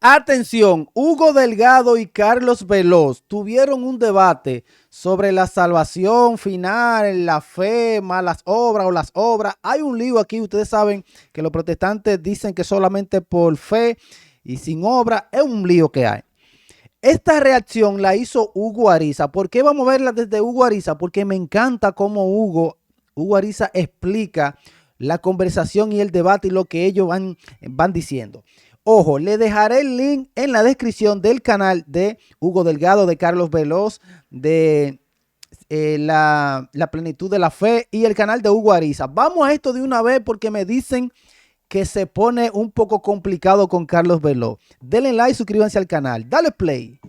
Atención, Hugo Delgado y Carlos Veloz tuvieron un debate sobre la salvación final, la fe, más las obras o las obras. Hay un lío aquí, ustedes saben que los protestantes dicen que solamente por fe y sin obra, es un lío que hay. Esta reacción la hizo Hugo Ariza. ¿Por qué vamos a verla desde Hugo Ariza? Porque me encanta cómo Hugo Ariza explica la conversación y el debate y lo que ellos van diciendo. Ojo, le dejaré el link en la descripción del canal de Hugo Delgado, de Carlos Veloz, de la plenitud de la fe y el canal de Hugo Ariza. Vamos a esto de una vez porque me dicen que se pone un poco complicado con Carlos Veloz. Denle like, suscríbanse al canal. Dale play.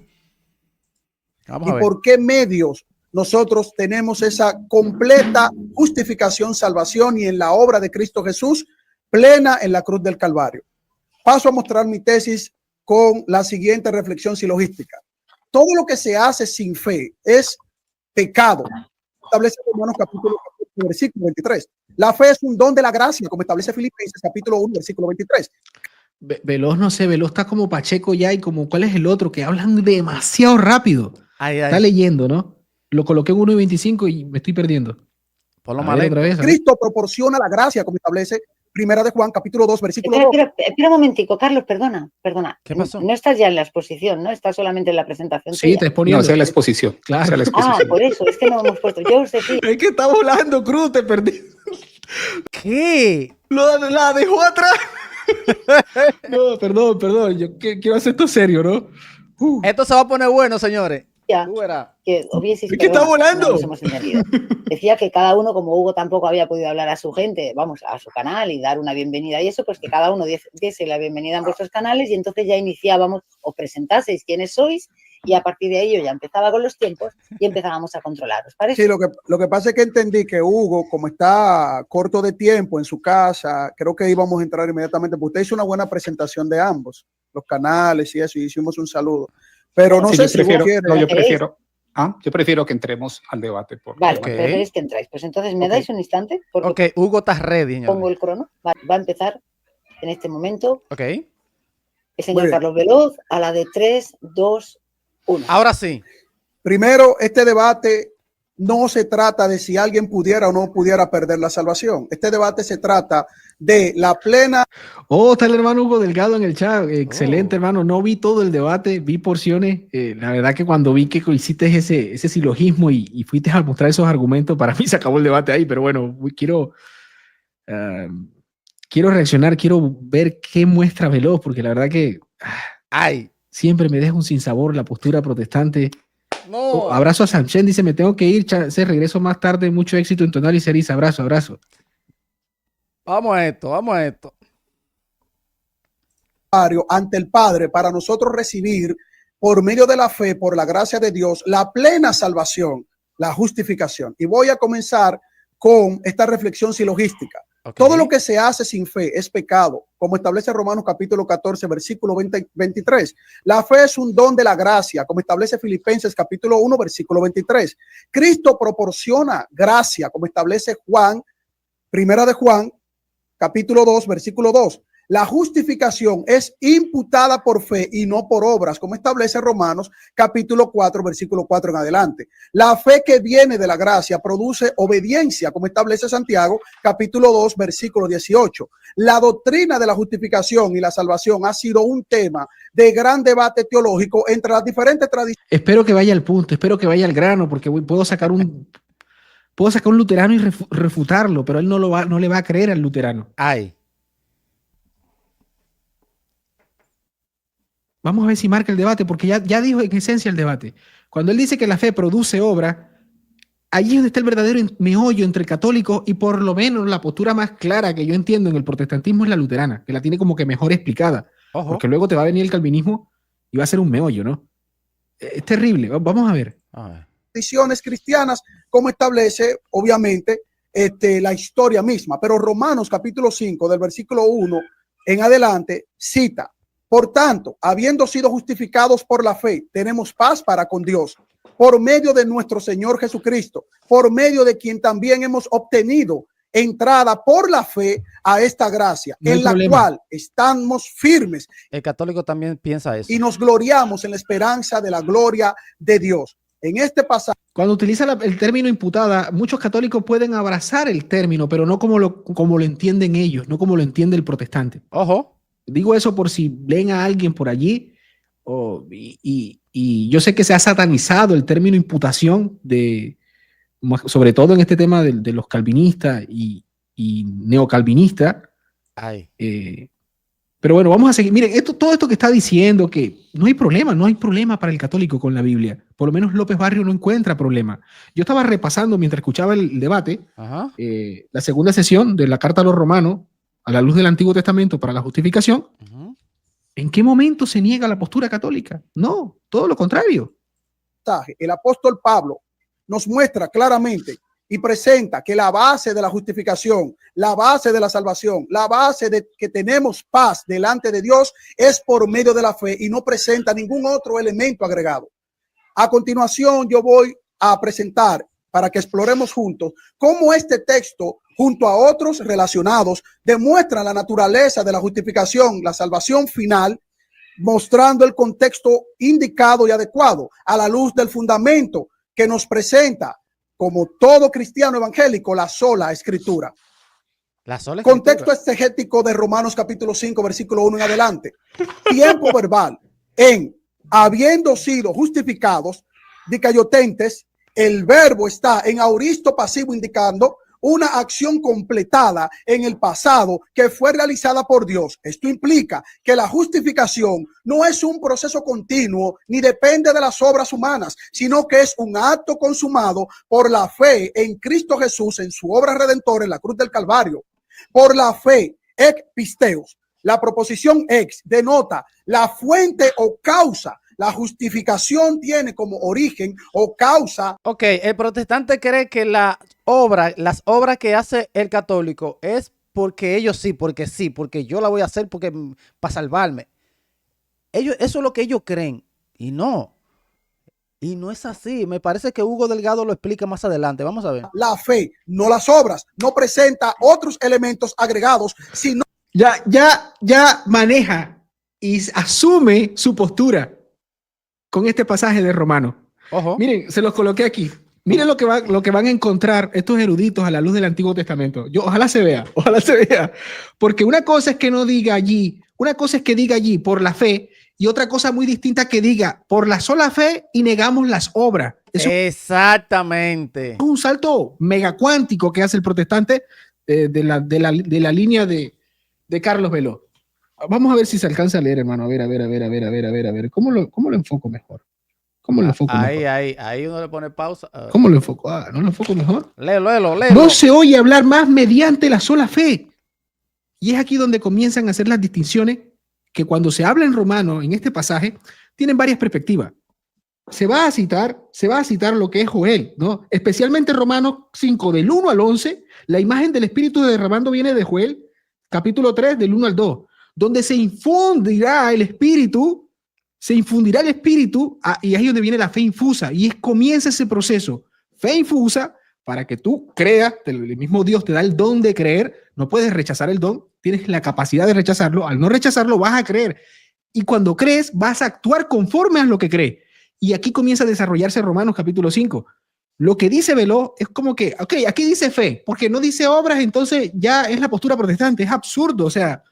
Vamos a ver. ¿Y por qué medios nosotros tenemos esa completa justificación, salvación y en la obra de Cristo Jesús plena en la cruz del Calvario? Paso a mostrar mi tesis con la siguiente reflexión silogística. Todo lo que se hace sin fe es pecado. Establece Romanos capítulo 14, versículo 23. La fe es un don de la gracia, como establece Filipenses capítulo 1, versículo 23. Veloz, no sé, Veloz está como Pacheco ya y como, ¿cuál es el otro? Que hablan demasiado rápido. Está leyendo, ¿no? Lo coloqué en 1:25 y me estoy perdiendo. Por lo mal otra vez. Cristo proporciona la gracia, como establece Primera de Juan, capítulo 2, versículo 2. Espera un momentico, Carlos, perdona. ¿Qué pasó? No estás ya en la exposición, ¿no? Estás solamente en la presentación. Sí, te exponiendo. No, esa es la exposición. Claro. La exposición. Ah, por eso, es que no hemos puesto. Yo sé sí. Es que está volando, Cruz, te perdí. ¿Qué? La dejó atrás. No, perdón. Yo quiero hacer esto serio, ¿no? Esto se va a poner bueno, señores. Que ¿Es que está volando? No nos hemos entendido. Decía que cada uno, como Hugo tampoco había podido hablar a su gente, vamos, a su canal y dar una bienvenida y eso, pues que cada uno diese la bienvenida en vuestros canales y entonces ya iniciábamos, os presentaseis quiénes sois y a partir de ahí yo ya empezaba con los tiempos y empezábamos a controlaros. ¿Parece? Sí, lo que pasa es que entendí que Hugo, como está corto de tiempo en su casa, creo que íbamos a entrar inmediatamente, porque usted hizo una buena presentación de ambos, los canales y eso, y hicimos un saludo. Pero no sé si prefiero, vos quieres. Yo prefiero que entremos al debate. Vale, preferís que entráis. Pues entonces me dais un instante. Ok, Hugo está ready. Señor. Pongo el crono. Va a empezar en este momento. Ok. El señor Carlos Veloz a la de 3, 2, 1. Ahora sí. Primero, este debate no se trata de si alguien pudiera o no pudiera perder la salvación. Este debate se trata de la plena... Oh, está el hermano Hugo Delgado en el chat. Excelente, hermano. No vi todo el debate, vi porciones. La verdad que cuando vi que hiciste ese silogismo y fuiste a mostrar esos argumentos, para mí se acabó el debate ahí. Pero bueno, quiero reaccionar, quiero ver qué muestra Veloz, porque la verdad que siempre me deja un sinsabor la postura protestante. No. Abrazo a Sanchen, dice, me tengo que ir, regreso más tarde, mucho éxito en tu análisis, Eriza. Abrazo. Vamos a esto. Ante el Padre para nosotros recibir por medio de la fe, por la gracia de Dios, la plena salvación, la justificación. Y voy a comenzar con esta reflexión silogística. Okay. Todo lo que se hace sin fe es pecado, como establece Romanos capítulo 14, versículo 23. La fe es un don de la gracia, como establece Filipenses capítulo 1, versículo 23. Cristo proporciona gracia, como establece Primera de Juan, capítulo 2, versículo 2. La justificación es imputada por fe y no por obras, como establece Romanos capítulo 4, versículo 4 en adelante. La fe que viene de la gracia produce obediencia, como establece Santiago capítulo 2, versículo 18. La doctrina de la justificación y la salvación ha sido un tema de gran debate teológico entre las diferentes tradiciones. Espero que vaya al punto, espero que vaya al grano, porque puedo sacar un luterano y refutarlo, pero él no le va a creer al luterano. Vamos a ver si marca el debate, porque ya dijo en esencia el debate. Cuando él dice que la fe produce obra, allí es donde está el verdadero meollo entre católicos y por lo menos la postura más clara que yo entiendo en el protestantismo es la luterana, que la tiene como que mejor explicada. Ojo. Porque luego te va a venir el calvinismo y va a ser un meollo, ¿no? Es terrible. Vamos a ver. Tradiciones cristianas, como establece, obviamente, la historia misma. Pero Romanos capítulo 5, del versículo 1 en adelante, cita: por tanto, habiendo sido justificados por la fe, tenemos paz para con Dios, por medio de nuestro Señor Jesucristo, por medio de quien también hemos obtenido entrada por la fe a esta gracia, No hay en la problema. cual estamos firmes El católico también piensa eso. y nos gloriamos en la esperanza de la gloria de Dios. En este pasaje, Cuando utiliza el término imputada, muchos católicos pueden abrazar el término, pero no como lo entienden ellos, no como lo entiende el protestante. Ojo. Digo eso por si ven a alguien por allí, y yo sé que se ha satanizado el término imputación, sobre todo en este tema de los calvinistas y neocalvinistas. Ay. Pero bueno, vamos a seguir. Miren, todo esto que está diciendo, que no hay problema para el católico con la Biblia. Por lo menos López Barrio no encuentra problema. Yo estaba repasando mientras escuchaba el debate, Ajá. la segunda sesión de la Carta a los Romanos, a la luz del Antiguo Testamento para la justificación. Ujú. ¿En qué momento se niega la postura católica? No, todo lo contrario. el apóstol Pablo nos muestra claramente y presenta que la base de la justificación, la base de la salvación, la base de que tenemos paz delante de Dios es por medio de la fe y no presenta ningún otro elemento agregado. A continuación, yo voy a presentar para que exploremos juntos cómo este texto, junto a otros relacionados, demuestra la naturaleza de la justificación, la salvación final, mostrando el contexto indicado y adecuado a la luz del fundamento que nos presenta, como todo cristiano evangélico, la sola escritura. La sola Contexto escritura. exegético de Romanos capítulo 5, versículo 1 en adelante. Tiempo verbal en habiendo sido justificados, dicayotentes, el verbo está en auristo pasivo indicando una acción completada en el pasado que fue realizada por Dios. Esto implica que la justificación no es un proceso continuo ni depende de las obras humanas, sino que es un acto consumado por la fe en Cristo Jesús, en su obra redentora en la cruz del Calvario. Por la fe, ex pisteos. La proposición ex denota la fuente o causa. La justificación tiene como origen o causa. Ok, el protestante cree que las obras que hace el católico es porque ellos sí, porque yo la voy a hacer para salvarme. Eso es lo que ellos creen. Y no es así. Me parece que Hugo Delgado lo explica más adelante. Vamos a ver. La fe, no las obras. No presenta otros elementos agregados, sino Ya maneja y asume su postura con este pasaje de Romano. Ojo. Miren, se los coloqué aquí. Miren lo que van a encontrar estos eruditos a la luz del Antiguo Testamento. Ojalá se vea. Porque una cosa es que no diga allí, una cosa es que diga allí por la fe, y otra cosa muy distinta que diga por la sola fe y negamos las obras. Eso Exactamente. es un salto mega cuántico que hace el protestante de la línea de Carlos Veló. Vamos a ver si se alcanza a leer, hermano. A ver. ¿Cómo lo enfoco mejor? ¿Cómo lo enfoco mejor? Ahí uno le pone pausa. ¿Cómo lo enfoco? ¿No lo enfoco mejor? Léelo. No se oye hablar más mediante la sola fe. Y es aquí donde comienzan a hacer las distinciones que cuando se habla en romano, en este pasaje, tienen varias perspectivas. Se va a citar lo que es Joel, ¿no? Especialmente Romanos 5, del 1 al 11, la imagen del Espíritu derramando viene de Joel, capítulo 3, del 1 al 2, donde se infundirá el Espíritu, y ahí es donde viene la fe infusa, y comienza ese proceso, fe infusa, para que tú creas, el mismo Dios te da el don de creer, no puedes rechazar el don, tienes la capacidad de rechazarlo, al no rechazarlo vas a creer, y cuando crees vas a actuar conforme a lo que crees. Y aquí comienza a desarrollarse Romanos capítulo 5. Lo que dice Veló es como que, ok, aquí dice fe, porque no dice obras, entonces ya es la postura protestante, es absurdo, o sea,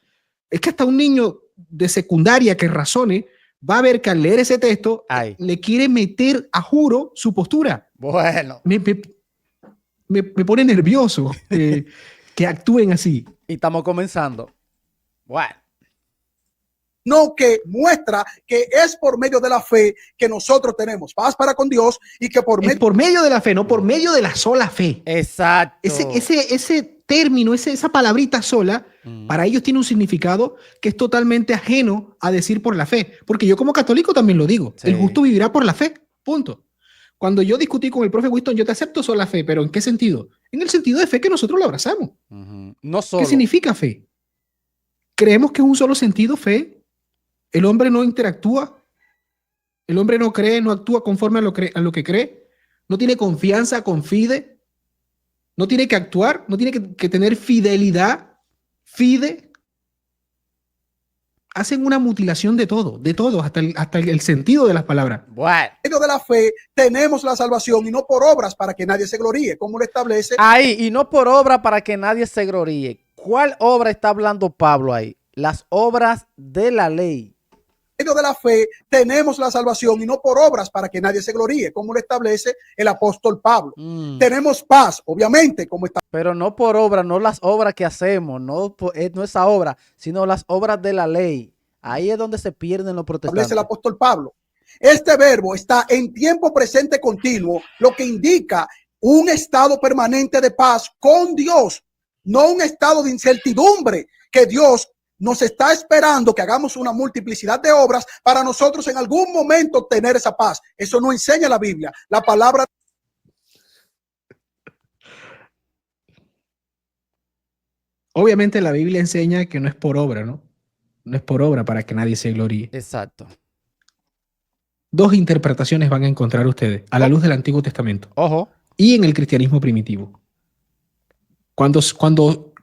es que hasta un niño de secundaria que razone va a ver que al leer ese texto le quiere meter a juro su postura. Bueno. Me pone nervioso que actúen así. Y estamos comenzando. Bueno. No, que muestra que es por medio de la fe que nosotros tenemos paz para con Dios y que es por medio de la fe, no por medio de la sola fe. Exacto. Ese término, esa palabrita sola, para ellos tiene un significado que es totalmente ajeno a decir por la fe. Porque yo como católico también lo digo. Sí. El justo vivirá por la fe, punto. Cuando yo discutí con el profe Winston, yo te acepto sola fe, pero ¿en qué sentido? En el sentido de fe que nosotros lo abrazamos. No solo. ¿Qué significa fe? Creemos que es un solo sentido fe. El hombre no interactúa, el hombre no cree, no actúa conforme a lo que cree, no tiene confianza, confide, no tiene que actuar, no tiene que tener fidelidad, hacen una mutilación de todo, hasta el sentido de las palabras. Bueno, medio de la fe tenemos la salvación y no por obras para que nadie se gloríe, como lo establece. ahí, y no por obra para que nadie se gloríe. ¿Cuál obra está hablando Pablo ahí? Las obras de la ley. Medio de la fe tenemos la salvación y no por obras para que nadie se gloríe, como lo establece el apóstol Pablo. Tenemos paz, obviamente, como Pero no por obra, no las obras que hacemos, no esa obra, sino las obras de la ley. Ahí es donde se pierden los protestantes. establece el apóstol Pablo. Este verbo está en tiempo presente continuo, lo que indica un estado permanente de paz con Dios, no un estado de incertidumbre que Dios nos está esperando que hagamos una multiplicidad de obras para nosotros en algún momento obtener esa paz. Eso no enseña la Biblia. La palabra. Obviamente la Biblia enseña que no es por obra, ¿no? No es por obra para que nadie se gloríe. Exacto. Dos interpretaciones van a encontrar ustedes a la luz del Antiguo Testamento Ojo. y en el cristianismo primitivo. Cuando,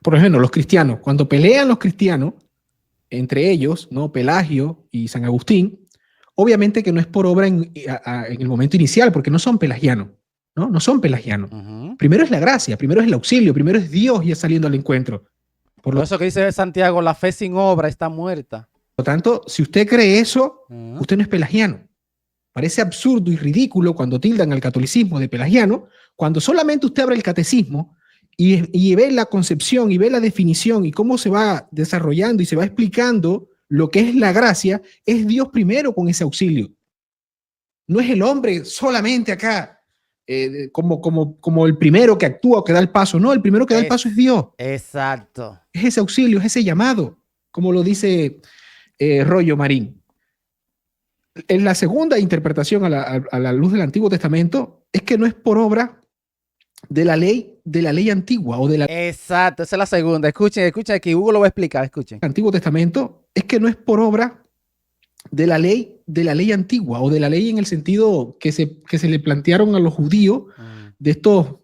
por ejemplo, los cristianos, cuando pelean los cristianos, entre ellos, ¿no? Pelagio y San Agustín, obviamente que no es por obra en el momento inicial, porque no son pelagianos, ¿no? No son pelagianos. Primero es la gracia, primero es el auxilio, primero es Dios ya saliendo al encuentro. Por eso que dice Santiago, la fe sin obra está muerta. Por lo tanto, si usted cree eso, usted no es pelagiano. Parece absurdo y ridículo cuando tildan al catolicismo de pelagiano, cuando solamente usted abre el catecismo y ve la concepción y ve la definición y cómo se va desarrollando y se va explicando lo que es la gracia, es Dios primero con ese auxilio. No es el hombre solamente acá como el primero que actúa o que da el paso. No, el primero que da el paso es Dios. Exacto. Es ese auxilio, es ese llamado, como lo dice Rollo Marín. En la segunda interpretación a la luz del Antiguo Testamento es que no es por obra de la ley antigua o de la Exacto, esa es la segunda. Escuchen aquí, Hugo lo va a explicar, escuchen. Antiguo Testamento, es que no es por obra de la ley antigua o de la ley en el sentido que se le plantearon a los judíos de estos,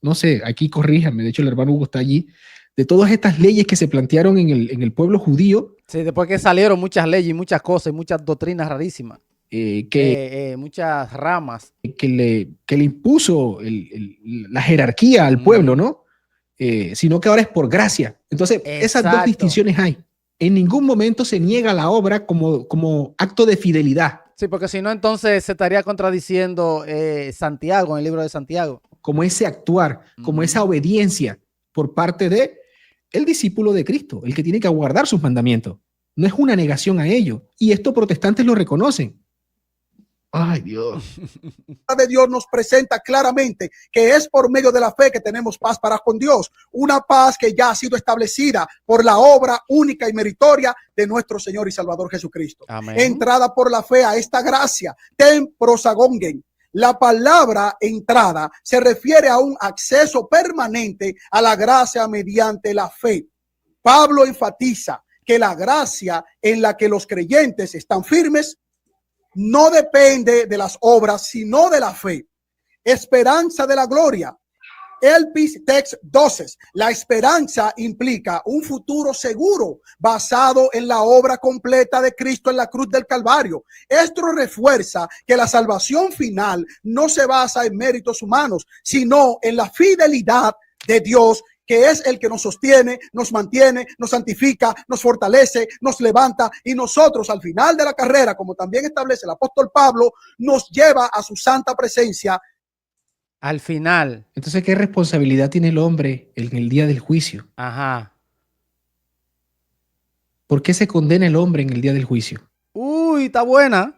no sé, aquí corríjanme, de hecho el hermano Hugo está allí, de todas estas leyes que se plantearon en el pueblo judío. Sí, después que salieron muchas leyes y muchas cosas y muchas doctrinas rarísimas. Muchas ramas. Que le impuso la jerarquía al pueblo, ¿no? Sino que ahora es por gracia. Entonces, esas dos distinciones hay. En ningún momento se niega la obra como acto de fidelidad. Sí, porque si no, entonces se estaría contradiciendo Santiago, en el libro de Santiago. Como ese actuar, como esa obediencia por parte de el discípulo de Cristo, el que tiene que aguardar sus mandamientos. No es una negación a ello. Y esto protestantes lo reconocen. Ay, Dios. La de Dios nos presenta claramente que es por medio de la fe que tenemos paz para con Dios, una paz que ya ha sido establecida por la obra única y meritoria de nuestro Señor y Salvador Jesucristo. Amén. Entrada por la fe a esta gracia, ten prosagongen. La palabra entrada se refiere a un acceso permanente a la gracia mediante la fe. Pablo enfatiza que la gracia en la que los creyentes están firmes no depende de las obras, sino de la fe. Esperanza de la gloria. Elpis Text 12. La esperanza implica un futuro seguro basado en la obra completa de Cristo en la cruz del Calvario. Esto refuerza que la salvación final no se basa en méritos humanos, sino en la fidelidad de Dios, que es el que nos sostiene, nos mantiene, nos santifica, nos fortalece, nos levanta, y nosotros al final de la carrera, como también establece el apóstol Pablo, nos lleva a su santa presencia. Al final. Entonces, ¿qué responsabilidad tiene el hombre en el día del juicio? Ajá. ¿Por qué se condena el hombre en el día del juicio? Uy, está buena.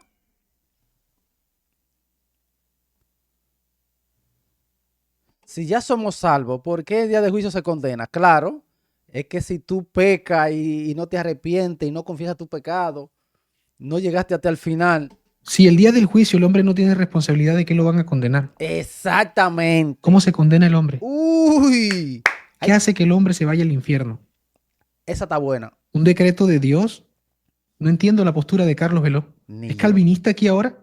Si ya somos salvos, ¿por qué el día de juicio se condena? Claro, es que si tú pecas y no te arrepientes y no confiesas tu pecado, no llegaste hasta el final. Si el día del juicio el hombre no tiene responsabilidad, ¿de qué lo van a condenar? Exactamente. ¿Cómo se condena el hombre? Uy. ¿Qué hace que el hombre se vaya al infierno? Esa está buena. ¿Un decreto de Dios? No entiendo la postura de Carlos Veló. ¿Es calvinista aquí ahora?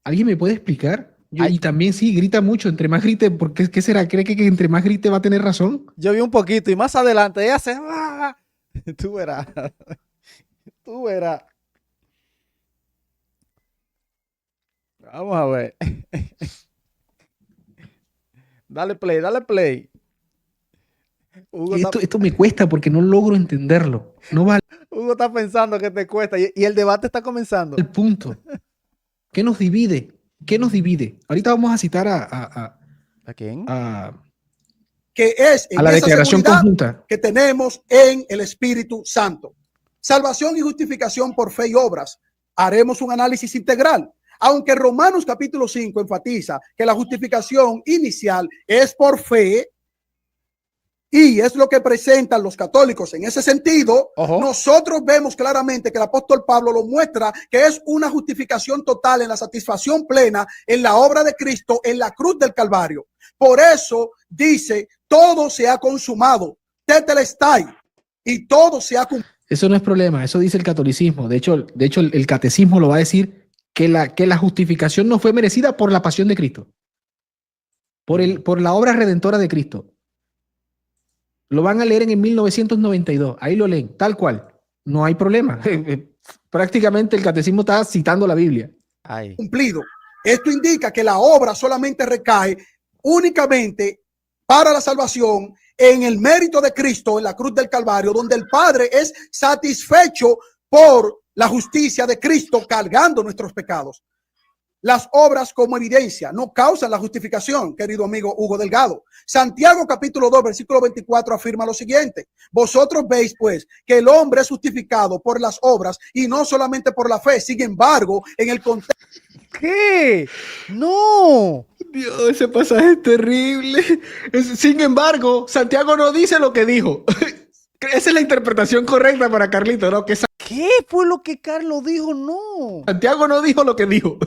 ¿Alguien me puede explicar? Ay. Y también sí, grita mucho. Entre más grite, porque ¿qué será? ¿Cree que entre más grite va a tener razón? Yo vi un poquito y más adelante ella hace. ¡Ah! Tú verás. Tú verás. Vamos a ver. Dale play, dale play. Hugo está, Esto me cuesta porque no logro entenderlo. No va Hugo está pensando que te cuesta y el debate está comenzando. al punto. ¿Qué nos divide? ¿Qué nos divide? Ahorita vamos a citar a ¿A quién? Que es en la esa declaración seguridad conjunta. que tenemos en el Espíritu Santo. Salvación y justificación por fe y obras. Haremos un análisis integral. Aunque Romanos capítulo 5 enfatiza que la justificación inicial es por fe, y es lo que presentan los católicos en ese sentido, nosotros vemos claramente que el apóstol Pablo lo muestra que es una justificación total en la satisfacción plena en la obra de Cristo en la cruz del Calvario. Por eso dice, todo se ha consumado, tetelestai, y todo se ha cumplido. Eso no es problema, eso dice el catolicismo. De hecho, el catecismo lo va a decir que la justificación no fue merecida por la pasión de Cristo, por la obra redentora de Cristo. Lo van a leer en 1992, ahí lo leen, tal cual. No hay problema. Prácticamente el catecismo está citando la Biblia. Ay. Cumplido. Esto indica que la obra solamente recae únicamente para la salvación en el mérito de Cristo en la cruz del Calvario, donde el Padre es satisfecho por la justicia de Cristo cargando nuestros pecados. Las obras como evidencia no causan la justificación, querido amigo Hugo Delgado. Santiago capítulo 2, versículo 24 afirma lo siguiente. Vosotros veis pues que el hombre es justificado por las obras y no solamente por la fe. Sin embargo, en el contexto... ¿Qué? No. Dios, ese pasaje es terrible. Sin embargo, Santiago no dice lo que dijo. Esa es la interpretación correcta para Carlito, ¿no? Que ¿Qué fue lo que Carlos dijo? No. Santiago no dijo lo que dijo.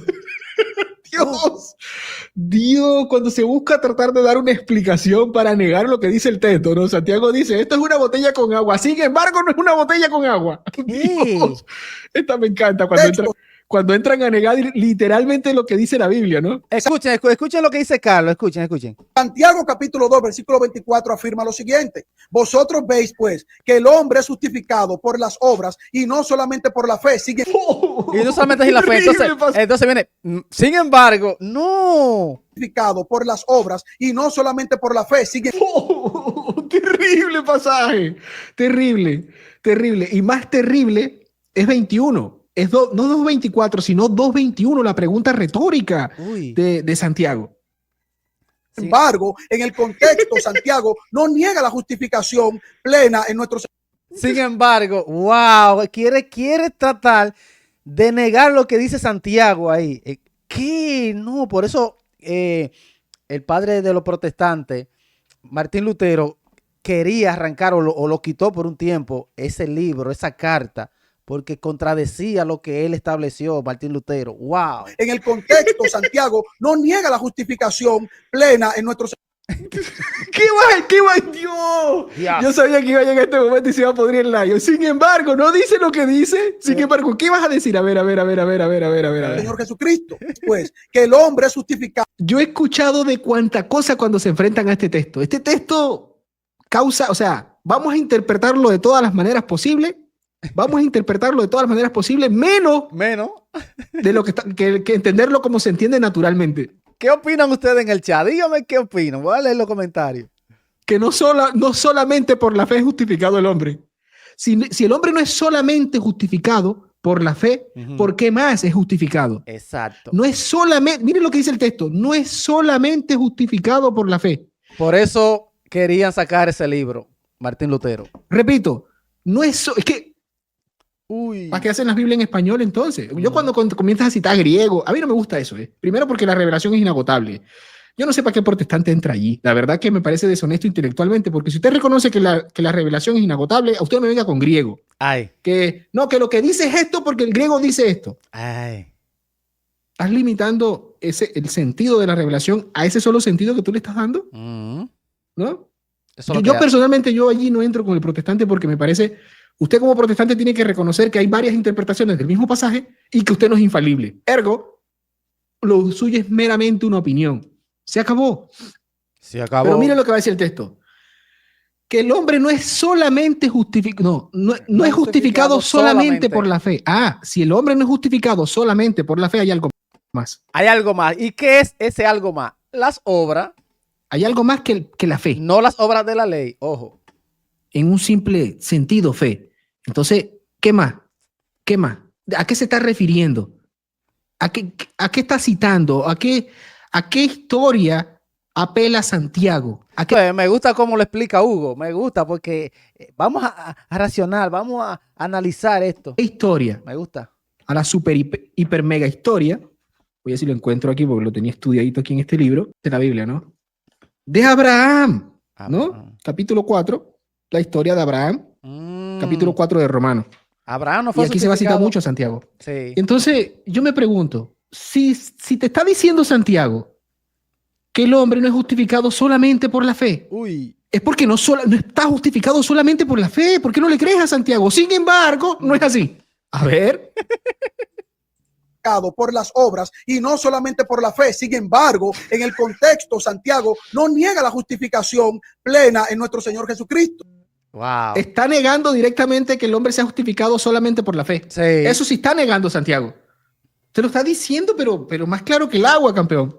Dios, cuando se busca tratar de dar una explicación para negar lo que dice el texto, ¿no? Santiago dice, esto es una botella con agua. Sin embargo, no es una botella con agua. Dios, esta me encanta cuando entran a negar literalmente lo que dice la Biblia, ¿no? Escuchen lo que dice Carlos, escuchen. Santiago capítulo 2, versículo 24 afirma lo siguiente. Vosotros veis pues que el hombre es justificado por las obras y no solamente por la fe. Y no solamente es la fe. Entonces viene, sin embargo, no. Justificado por las obras y no solamente por la fe. Terrible pasaje. Terrible. Y más terrible es 21. Es no 2.24, sino 2.21, la pregunta retórica de Santiago. Sin embargo, en el contexto, Santiago no niega la justificación plena en nuestro... Sin embargo, wow, quiere tratar de negar lo que dice Santiago ahí. ¿Qué? No, por eso el padre de los protestantes, Martín Lutero, quería arrancar o lo quitó por un tiempo ese libro, esa carta, porque contradecía lo que él estableció, Martín Lutero. ¡Wow! En el contexto, Santiago no niega la justificación plena en nuestro... ¿Qué va? Dios. Yo sabía que iba a llegar este momento y se iba a podrir el layo. Sin embargo, no dice lo que dice. Sin embargo, ¿qué vas a decir? A ver. Señor Jesucristo, pues, que el hombre es justificado. Yo he escuchado de cuánta cosa cuando se enfrentan a este texto. Este texto causa, o sea, vamos a interpretarlo de todas las maneras posibles. Menos de lo que entenderlo como se entiende naturalmente. ¿Qué opinan ustedes en el chat? Díganme qué opinan. Voy a leer los comentarios. Que no solamente por la fe es justificado el hombre. Si el hombre no es solamente justificado por la fe, ¿por qué más es justificado? Exacto. No es solamente, miren lo que dice el texto, no es solamente justificado por la fe. Por eso querían sacar ese libro, Martín Lutero. Repito, es que ¿para qué hacen las Biblias en español entonces? Yo cuando comienzas a citar griego, a mí no me gusta eso. Primero porque la revelación es inagotable. Yo no sé para qué protestante entra allí. La verdad que me parece deshonesto intelectualmente, porque si usted reconoce que la revelación es inagotable, a usted me venga con griego. Que lo que dice es esto porque el griego dice esto. Estás limitando el sentido de la revelación a ese solo sentido que tú le estás dando. ¿No? Yo personalmente allí no entro con el protestante porque me parece... Usted como protestante tiene que reconocer que hay varias interpretaciones del mismo pasaje y que usted no es infalible. Ergo, lo suyo es meramente una opinión. Se acabó. Se acabó. Pero miren lo que va a decir el texto. Que el hombre no es solamente justificado, no es justificado solamente por la fe. Ah, si el hombre no es justificado solamente por la fe, hay algo más. Hay algo más. ¿Y qué es ese algo más? Las obras. Hay algo más que la fe. No las obras de la ley, ojo. En un simple sentido, fe. Entonces, ¿qué más? ¿Qué más? ¿A qué se está refiriendo? ¿A qué está citando? ¿A qué historia apela Santiago? ¿A qué Pues, me gusta cómo lo explica Hugo. Me gusta porque vamos a racionar, vamos a analizar esto. historia? Me gusta. A la super, hiper, mega historia. Voy a ver si lo encuentro aquí porque lo tenía estudiadito aquí en este libro de la Biblia, ¿no? De Abraham, ¿no? Capítulo 4, la historia de Abraham. Capítulo 4 de Romanos. Abraham no Y fue aquí se va a citar justificado. mucho a Santiago. Sí. Entonces, yo me pregunto, si te está diciendo Santiago que el hombre no es justificado solamente por la fe, Uy. es porque no está justificado solamente por la fe. ¿Por qué no le crees a Santiago? Sin embargo, no es así. A ver, por las obras y no solamente por la fe. Sin embargo, en el contexto, Santiago no niega la justificación plena en nuestro Señor Jesucristo. Wow. está negando directamente que el hombre sea justificado solamente por la fe. Sí. Eso sí está negando Santiago. Te lo está diciendo, pero más claro que el agua, campeón.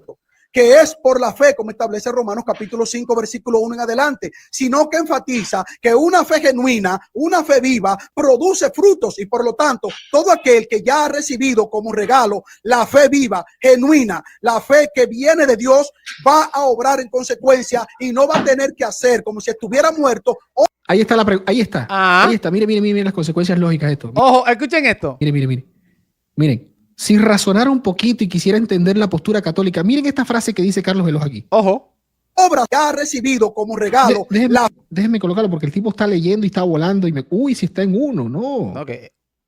Que es por la fe, como establece Romanos capítulo 5, versículo 1 en adelante, sino que enfatiza que una fe genuina, una fe viva, produce frutos y por lo tanto, todo aquel que ya ha recibido como regalo la fe viva, genuina, la fe que viene de Dios, va a obrar en consecuencia y no va a tener que hacer como si estuviera muerto. Ahí está ahí está. Ah. Ahí está. Miren las consecuencias lógicas de esto. Ojo, escuchen esto. Miren. Si razonara un poquito y quisiera entender la postura católica, miren esta frase que dice Carlos Veloz aquí. Ojo. Obras que ha recibido como regalo. Déjenme colocarlo porque el tipo está leyendo y está volando y uy, si está en uno, no. Ok.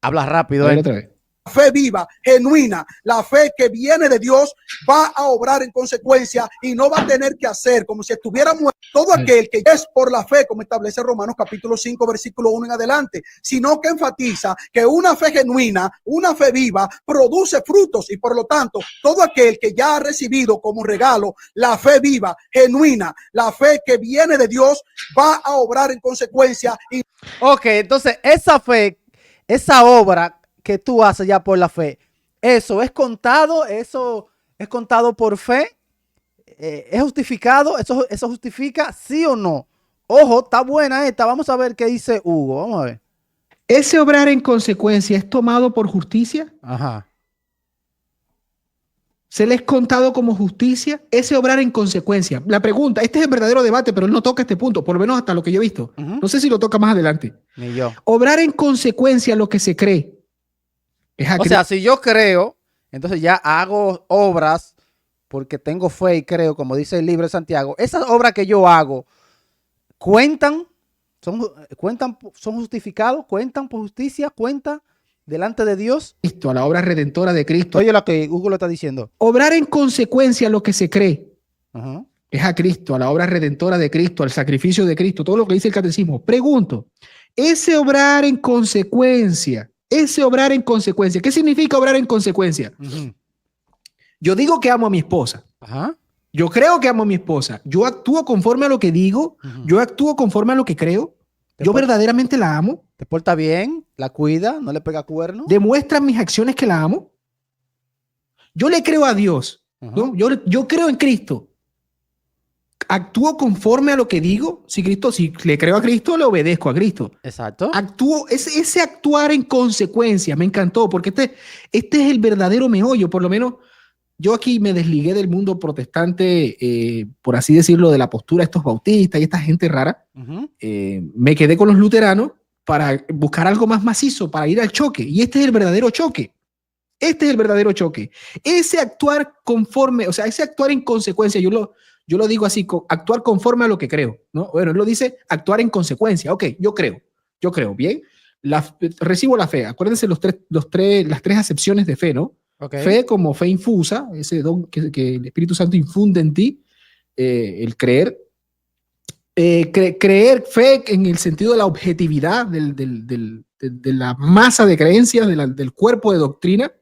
Habla rápido. A ver, otra vez. Fe viva, genuina, la fe que viene de Dios va a obrar en consecuencia y no va a tener que hacer como si estuviera muerto. Todo aquel que es por la fe, como establece Romanos capítulo 5, versículo 1 en adelante, sino que enfatiza que una fe genuina, una fe viva, produce frutos y por lo tanto, todo aquel que ya ha recibido como regalo la fe viva, genuina, la fe que viene de Dios, va a obrar en consecuencia. Ok, entonces esa fe, esa obra que tú haces ya por la fe, eso es contado por fe, es justificado, eso justifica, sí o no. Ojo, está buena esta, vamos a ver qué dice Hugo, vamos a ver. ¿Ese obrar en consecuencia es tomado por justicia? Ajá. ¿Se le es contado como justicia? Ese obrar en consecuencia. La pregunta, este es el verdadero debate, pero él no toca este punto, por lo menos hasta lo que yo he visto. No sé si lo toca más adelante. Ni yo. Obrar en consecuencia lo que se cree. O sea, si yo creo, entonces ya hago obras porque tengo fe y creo, como dice el libro de Santiago. Esas obras que yo hago, ¿cuentan? ¿Son justificados? ¿Cuentan por justicia? ¿Cuentan delante de Dios? Cristo, a la obra redentora de Cristo. Oye lo que Hugo lo está diciendo. Obrar en consecuencia lo que se cree. Uh-huh. Es a Cristo, a la obra redentora de Cristo, al sacrificio de Cristo, todo lo que dice el catecismo. Pregunto, ese obrar en consecuencia, ¿qué significa obrar en consecuencia? Uh-huh. Yo digo que amo a mi esposa. Ajá. Yo creo que amo a mi esposa. Yo actúo conforme a lo que digo. Yo actúo conforme a lo que creo. Yo verdaderamente la amo. Te porta bien, la cuida, no le pega cuerno. Demuestran mis acciones que la amo. Yo le creo a Dios. ¿No? Yo creo en Cristo. Actúo conforme a lo que digo. Si le creo a Cristo, le obedezco a Cristo. Exacto. Actúo, ese actuar en consecuencia me encantó, porque este es el verdadero meollo. Por lo menos yo aquí me desligué del mundo protestante, por así decirlo, de la postura de estos bautistas y esta gente rara. Uh-huh. Me quedé con los luteranos para buscar algo más macizo, para ir al choque. Y este es el verdadero choque. Ese actuar conforme, o sea, ese actuar en consecuencia, yo lo digo así, actuar conforme a lo que creo, ¿no? Bueno, él lo dice actuar en consecuencia. Ok, yo creo, bien. Recibo la fe. Acuérdense las tres acepciones de fe, ¿no? Okay. Fe como fe infusa, ese don que el Espíritu Santo infunde en ti, el creer. Creer, fe en el sentido de la objetividad, de la masa de creencias, del cuerpo de doctrina,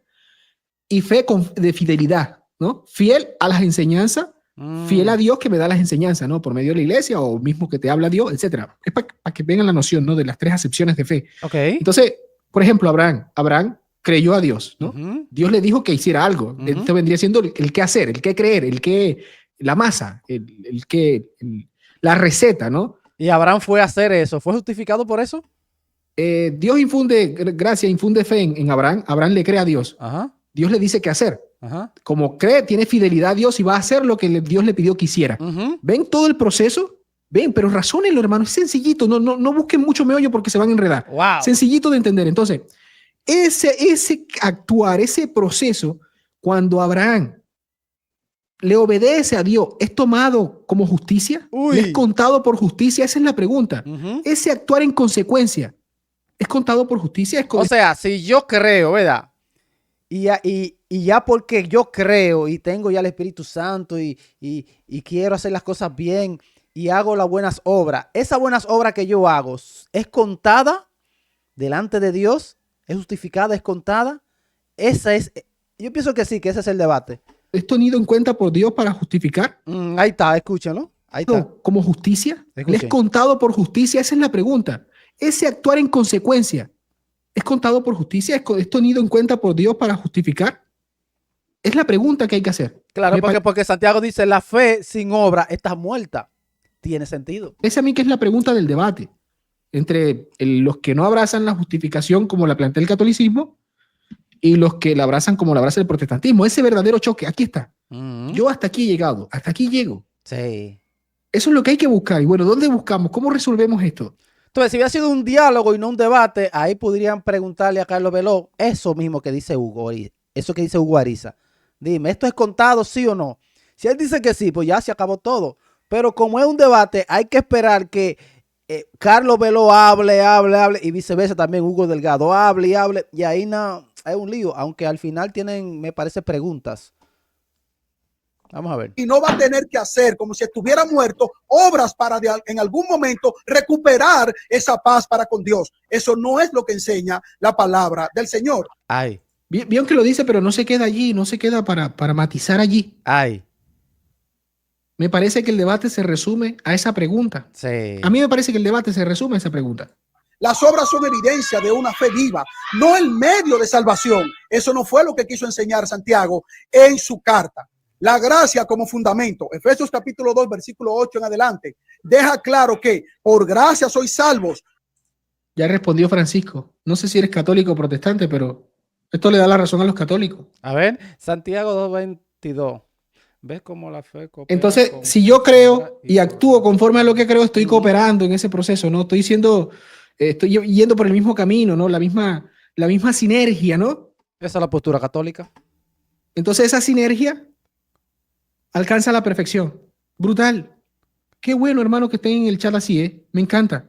y fe de fidelidad. ¿no? Fiel a las enseñanzas, fiel a Dios que me da las enseñanzas, ¿no? Por medio de la iglesia o mismo que te habla Dios, etcétera. Es para que vengan la noción, ¿no? De las 3 acepciones de fe. Ok. Entonces, por ejemplo, Abraham creyó a Dios, ¿no? Ujú. Dios le dijo que hiciera algo. Ujú. Esto vendría siendo el qué hacer, el qué creer, la masa, la receta, ¿no? Y Abraham fue a hacer eso. ¿Fue justificado por eso? Dios infunde gracia, infunde fe en Abraham. Abraham le cree a Dios. Ajá. Dios le dice qué hacer. Ajá. Como cree, tiene fidelidad a Dios y va a hacer lo que Dios le pidió que hiciera. Ujú. ¿Ven todo el proceso? Ven, pero razónenlo, hermano. Es sencillito. No busquen mucho meollo porque se van a enredar. Wow. Sencillito de entender. Entonces, ese actuar, ese proceso, cuando Abraham le obedece a Dios, ¿es tomado como justicia? Uy. ¿Le es contado por justicia? Esa es la pregunta. Ujú. Ese actuar en consecuencia, ¿es contado por justicia? O sea, si yo creo, ¿verdad? Y ya porque yo creo y tengo ya el Espíritu Santo y quiero hacer las cosas bien y hago las buenas obras, esas buenas obras que yo hago, ¿es contada delante de Dios? ¿Es justificada? ¿Es contada? Yo pienso que sí, que ese es el debate. ¿Es tenido en cuenta por Dios para justificar? Ahí está, escúchenlo. Ahí está. No, como justicia. ¿Le Escuchen. es contado por justicia? Esa es la pregunta. Ese actuar en consecuencia, ¿es contado por justicia? ¿Es tenido en cuenta por Dios para justificar? Es la pregunta que hay que hacer. Claro, Me porque Santiago dice, la fe sin obra está muerta. Tiene sentido. Esa a mí que es la pregunta del debate entre los que no abrazan la justificación como la plantea el catolicismo y los que la abrazan como la abraza el protestantismo. Ese verdadero choque, aquí está. Yo hasta aquí he llegado, hasta aquí llego. Sí. Eso es lo que hay que buscar. Y bueno, ¿dónde buscamos? ¿Cómo resolvemos esto? Entonces, si hubiera sido un diálogo y no un debate, ahí podrían preguntarle a Carlos Veloz eso mismo que dice Hugo, eso que dice Hugo Ariza. Dime, ¿esto es contado, sí o no? Si él dice que sí, pues ya se acabó todo. Pero como es un debate, hay que esperar que Carlos Veloz hable y viceversa también Hugo Delgado hable y ahí no, hay un lío, aunque al final tienen, me parece, preguntas. Vamos a ver. Y no va a tener que hacer como si estuviera muerto obras para en algún momento recuperar esa paz para con Dios. Eso no es lo que enseña la palabra del Señor. Ay. Bien que lo dice, pero no se queda allí, no se queda para matizar allí. Ay. Me parece que el debate se resume a esa pregunta. Sí. A mí me parece que el debate se resume a esa pregunta. Las obras son evidencia de una fe viva, no el medio de salvación. Eso no fue lo que quiso enseñar Santiago en su carta. La gracia como fundamento. Efesios capítulo 2, versículo 8 en adelante. Deja claro que por gracia sois salvos. Ya respondió Francisco. No sé si eres católico o protestante, pero esto le da la razón a los católicos. A ver, Santiago 2:22. ¿Ves cómo la fe coopera? Entonces, con si yo creo y por actúo conforme a lo que creo, estoy Ujú. cooperando en ese proceso, ¿no? Estoy yendo por el mismo camino, ¿no? La misma sinergia, ¿no? Esa es la postura católica. Entonces, esa sinergia alcanza la perfección. Brutal. Qué bueno, hermano, que estén en el chat así, ¿eh? Me encanta.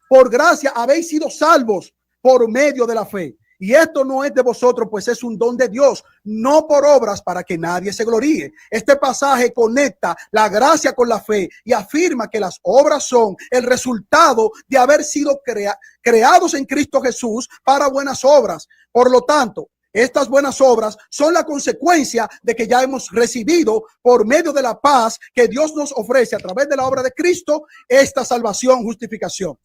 Por gracia habéis sido salvos por medio de la fe. Y esto no es de vosotros, pues es un don de Dios, no por obras para que nadie se gloríe. Este pasaje conecta la gracia con la fe y afirma que las obras son el resultado de haber sido creados en Cristo Jesús para buenas obras. Por lo tanto, estas buenas obras son la consecuencia de que ya hemos recibido por medio de la paz que Dios nos ofrece a través de la obra de Cristo, esta salvación, justificación.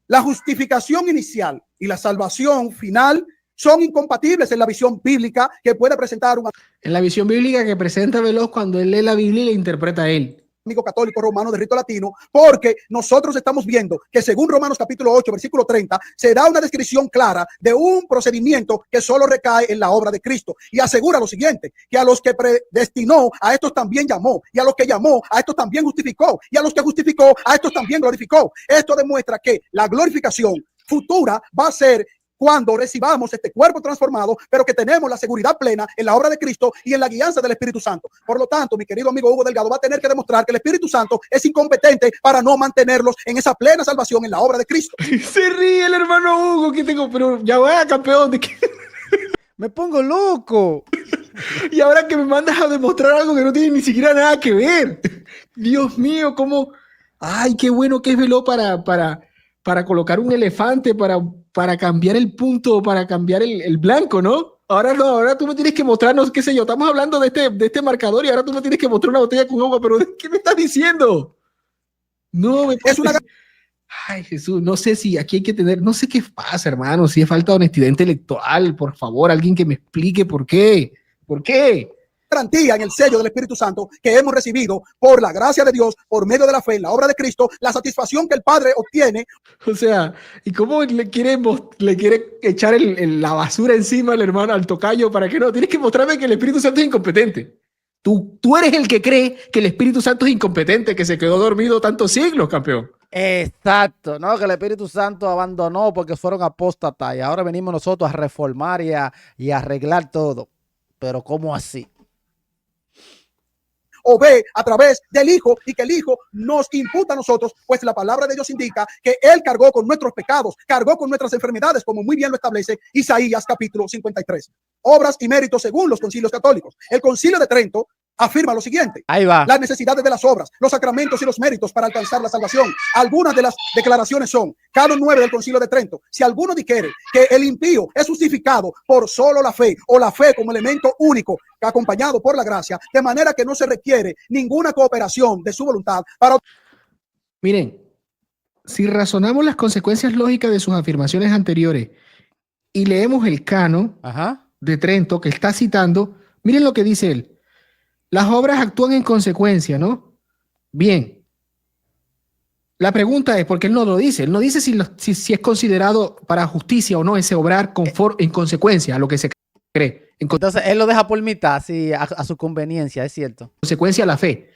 La justificación inicial y la salvación final son incompatibles en la visión bíblica que puede presentar un En la visión bíblica que presenta Veloz cuando él lee la Biblia y la interpreta a él. amigo católico romano de rito latino, porque nosotros estamos viendo que según Romanos capítulo 8, versículo 30, se da una descripción clara de un procedimiento que solo recae en la obra de Cristo y asegura lo siguiente, que a los que predestinó, a estos también llamó, y a los que llamó, a estos también justificó, y a los que justificó, a estos también glorificó. Esto demuestra que la glorificación futura va a ser cuando recibamos este cuerpo transformado, pero que tenemos la seguridad plena en la obra de Cristo y en la guianza del Espíritu Santo. Por lo tanto, mi querido amigo Hugo Delgado va a tener que demostrar que el Espíritu Santo es incompetente para no mantenerlos en esa plena salvación en la obra de Cristo. Se ríe el hermano Hugo que tengo, pero ya va, campeón. Me pongo loco. Y ahora que me mandas a demostrar algo que no tiene ni siquiera nada que ver. Dios mío, cómo... Ay, qué bueno que es Veloz para colocar un elefante, para cambiar el punto, para cambiar el blanco, ¿no? Ahora no, ahora tú me tienes que mostrarnos, qué sé yo, estamos hablando de este marcador y ahora tú me tienes que mostrar una botella con agua, pero ¿qué me estás diciendo? No, me Es una Ay, Jesús, no sé si aquí hay que tener, no sé qué pasa, hermano, si es falta de honestidad intelectual, por favor, alguien que me explique por qué. ¿Por qué? garantía en el sello del Espíritu Santo que hemos recibido por la gracia de Dios, por medio de la fe en la obra de Cristo, la satisfacción que el Padre obtiene. O sea, ¿y cómo le quiere echar la basura encima al hermano, al tocayo, para que no? Tienes que mostrarme que el Espíritu Santo es incompetente. Tú eres el que cree que el Espíritu Santo es incompetente, que se quedó dormido tantos siglos, campeón. Exacto, ¿no? Que el Espíritu Santo abandonó porque fueron apóstatas y ahora venimos nosotros a reformar y a arreglar todo. Pero ¿cómo así? O ve a través del Hijo y que el Hijo nos imputa a nosotros, pues la palabra de Dios indica que Él cargó con nuestros pecados, cargó con nuestras enfermedades, como muy bien lo establece Isaías capítulo 53. Obras y méritos según los concilios católicos. El concilio de Trento afirma lo siguiente: Ahí va. las necesidades de las obras, los sacramentos y los méritos para alcanzar la salvación. Algunas de las declaraciones son: Canon 9 del Concilio de Trento, si alguno dijere que el impío es justificado por solo la fe, o la fe como elemento único acompañado por la gracia, de manera que no se requiere ninguna cooperación de su voluntad para... Miren, si razonamos las consecuencias lógicas de sus afirmaciones anteriores y leemos el canon de Trento que está citando, miren lo que dice él. Las obras actúan en consecuencia, ¿no? Bien. La pregunta es, porque él no lo dice, él no dice si es considerado para justicia o no ese obrar en consecuencia a lo que se cree. Entonces él lo deja por mitad, así, a su conveniencia, es cierto. Consecuencia a la fe.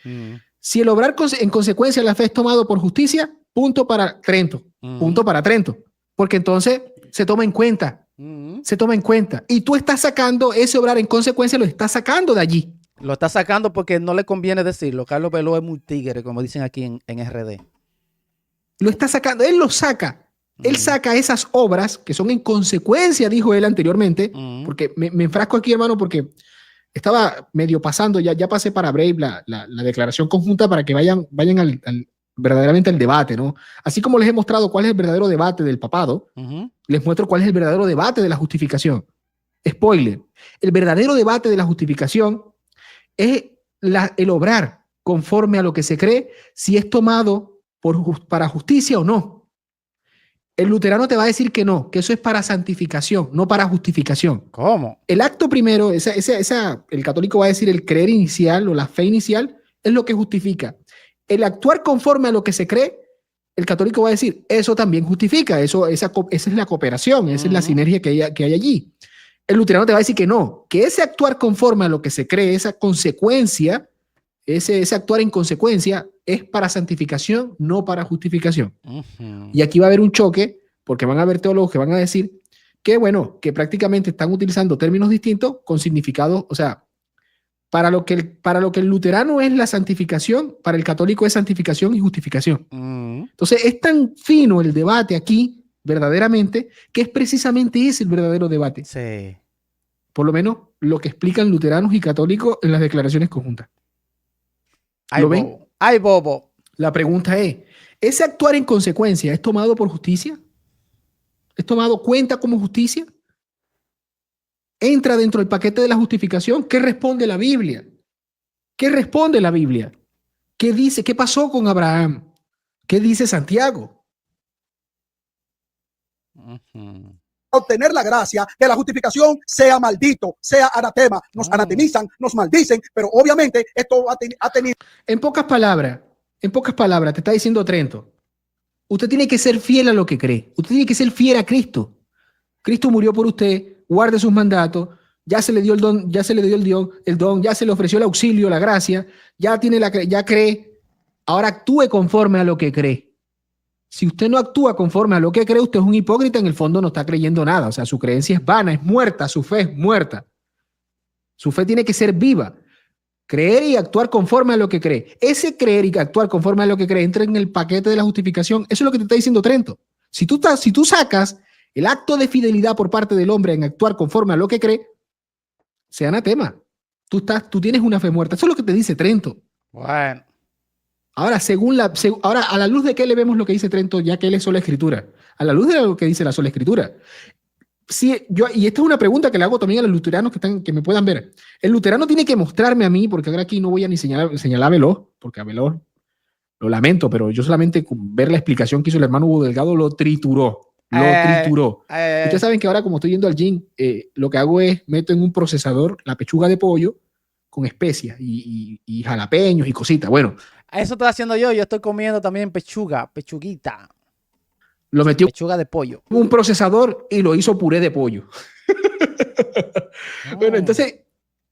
Si el obrar en consecuencia a la fe es tomado por justicia, punto para Trento. Punto para Trento. Porque entonces se toma en cuenta. Se toma en cuenta. Y tú estás sacando ese obrar en consecuencia, lo estás sacando de allí. Lo está sacando porque no le conviene decirlo. Carlos Veló es muy tigre, como dicen aquí en RD. Lo está sacando, él lo saca. Él saca esas obras que son en consecuencia, dijo él anteriormente, porque me enfrasco aquí, hermano, porque estaba medio pasando, ya pasé para Brave la declaración conjunta para que vayan verdaderamente al debate, ¿no? Así como les he mostrado cuál es el verdadero debate del papado, les muestro cuál es el verdadero debate de la justificación. Spoiler, el verdadero debate de la justificación es el obrar conforme a lo que se cree, si es tomado para justicia o no. El luterano te va a decir que no, que eso es para santificación, no para justificación. ¿Cómo? El acto primero, el católico va a decir el creer inicial o la fe inicial es lo que justifica. El actuar conforme a lo que se cree, el católico va a decir, eso también justifica, esa es la cooperación, esa es la sinergia que hay allí. El luterano te va a decir que no, que ese actuar conforme a lo que se cree, esa consecuencia, ese actuar en consecuencia es para santificación, no para justificación. Y aquí va a haber un choque, porque van a haber teólogos que van a decir que, bueno, que prácticamente están utilizando términos distintos con significados, o sea, para lo que el luterano es la santificación, para el católico es santificación y justificación. Entonces es tan fino el debate aquí, verdaderamente, que es precisamente ese el verdadero debate. Sí. Por lo menos lo que explican luteranos y católicos en las declaraciones conjuntas. ¿Lo ven? ¡Ay, bobo! La pregunta es, ¿ese actuar en consecuencia es tomado por justicia? ¿Es tomado cuenta como justicia? ¿Entra dentro del paquete de la justificación? ¿Qué responde la Biblia? ¿Qué responde la Biblia? ¿Qué dice? ¿Qué pasó con Abraham? ¿Qué dice Santiago? Obtener la gracia de la justificación sea maldito, sea anatema. Nos anatemizan, nos maldicen, pero obviamente esto ha tenido... En pocas palabras, te está diciendo Trento, usted tiene que ser fiel a lo que cree. Usted tiene que ser fiel a Cristo. Cristo murió por usted, guarde sus mandatos, ya se le dio el don, ya se le dio el don, ya se le ofreció el auxilio, la gracia, ya cree. Ahora actúe conforme a lo que cree. Si usted no actúa conforme a lo que cree, usted es un hipócrita, en el fondo no está creyendo nada. O sea, su creencia es vana, es muerta, su fe es muerta. Su fe tiene que ser viva. Creer y actuar conforme a lo que cree. Ese creer y actuar conforme a lo que cree entra en el paquete de la justificación. Eso es lo que te está diciendo Trento. Si tú sacas el acto de fidelidad por parte del hombre en actuar conforme a lo que cree, sea anatema. Tú tienes una fe muerta. Eso es lo que te dice Trento. Bueno. Ahora, ahora, a la luz de qué le vemos lo que dice Trento, ya que él es sola escritura. A la luz de lo que dice la sola escritura. sí, y esta es una pregunta que le hago también a los luteranos que me puedan ver. El luterano tiene que mostrarme a mí, porque ahora aquí no voy a ni señalar a Veloz, porque a Veloz lo lamento, pero yo solamente con ver la explicación que hizo el hermano Hugo Delgado lo trituró. Ustedes saben que ahora, como estoy yendo al gym, lo que hago es meto en un procesador la pechuga de pollo con especias y jalapeños y cositas. Bueno, Eso estoy haciendo yo. Yo estoy comiendo también pechuguita. lo metió Pechuga de pollo. en un procesador y lo hizo puré de pollo. Bueno, entonces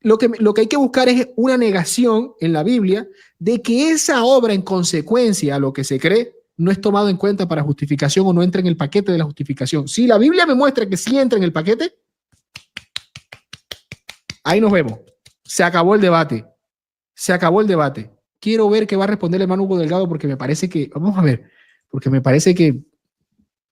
lo que hay que buscar es una negación en la Biblia de que esa obra, en consecuencia a lo que se cree, no es tomado en cuenta para justificación o no entra en el paquete de la justificación. Si la Biblia me muestra que sí entra en el paquete, ahí nos vemos. Se acabó el debate. Se acabó el debate. Quiero ver qué va a responder el hermano Hugo Delgado, porque me parece que, vamos a ver, porque me parece que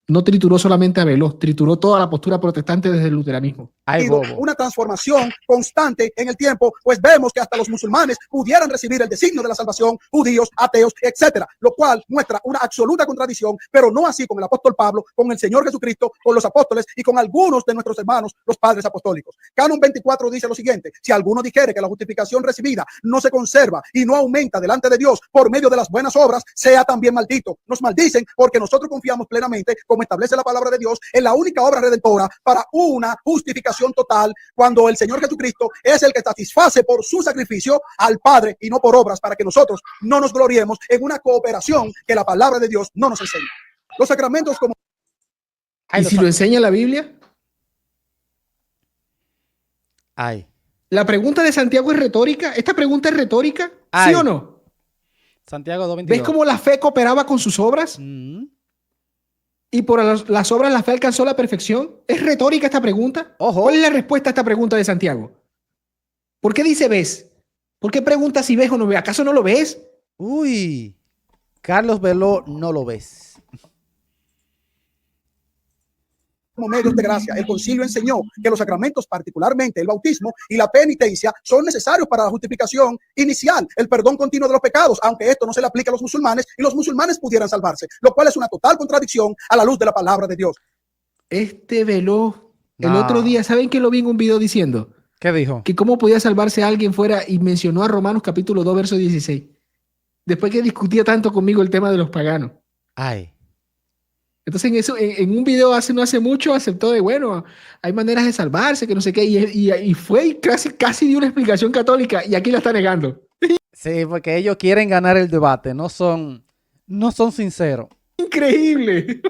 no trituró solamente a Veloz, trituró toda la postura protestante desde el luteranismo. Ay, bobo. Una transformación constante en el tiempo, pues vemos que hasta los musulmanes pudieran recibir el designio de la salvación, judíos, ateos, etcétera, lo cual muestra una absoluta contradicción, pero no así con el apóstol Pablo, con el Señor Jesucristo, con los apóstoles y con algunos de nuestros hermanos, los padres apostólicos. Canon 24 dice lo siguiente: si alguno dijere que la justificación recibida no se conserva y no aumenta delante de Dios por medio de las buenas obras, sea también maldito. Nos maldicen porque nosotros confiamos plenamente, como establece la palabra de Dios, en la única obra redentora para una justificación total, cuando el Señor Jesucristo es el que satisface por su sacrificio al Padre y no por obras, para que nosotros no nos gloriemos en una cooperación que la palabra de Dios no nos enseña. Los sacramentos como... ¿Y si lo enseña la Biblia? Ay. La pregunta de Santiago es retórica. ¿Esta pregunta es retórica? Ay. ¿Sí o no? Santiago 2:22. ¿Ves cómo la fe cooperaba con sus obras? Y por las obras la fe alcanzó la perfección. ¿Es retórica esta pregunta? Ojo. ¿Cuál es la respuesta a esta pregunta de Santiago? ¿Por qué dice ves? ¿Por qué pregunta si ves o no ves? ¿Acaso no lo ves? Uy. Carlos Veloz, no lo ves. como medios de gracia. El concilio enseñó que los sacramentos, particularmente el bautismo y la penitencia, son necesarios para la justificación inicial, el perdón continuo de los pecados, aunque esto no se le aplica a los musulmanes y los musulmanes pudieran salvarse, lo cual es una total contradicción a la luz de la palabra de Dios. Este Veloz, el otro día, ¿saben que lo vi en un video diciendo? ¿Qué dijo? Que cómo podía salvarse a alguien fuera, y mencionó a Romanos capítulo 2, verso 16. Después que discutía tanto conmigo el tema de los paganos. Ay. Entonces en un video no hace mucho aceptó de, bueno, hay maneras de salvarse, que no sé qué, y fue y casi dio una explicación católica, y aquí la está negando. Sí, porque ellos quieren ganar el debate, no son sinceros. Increíble.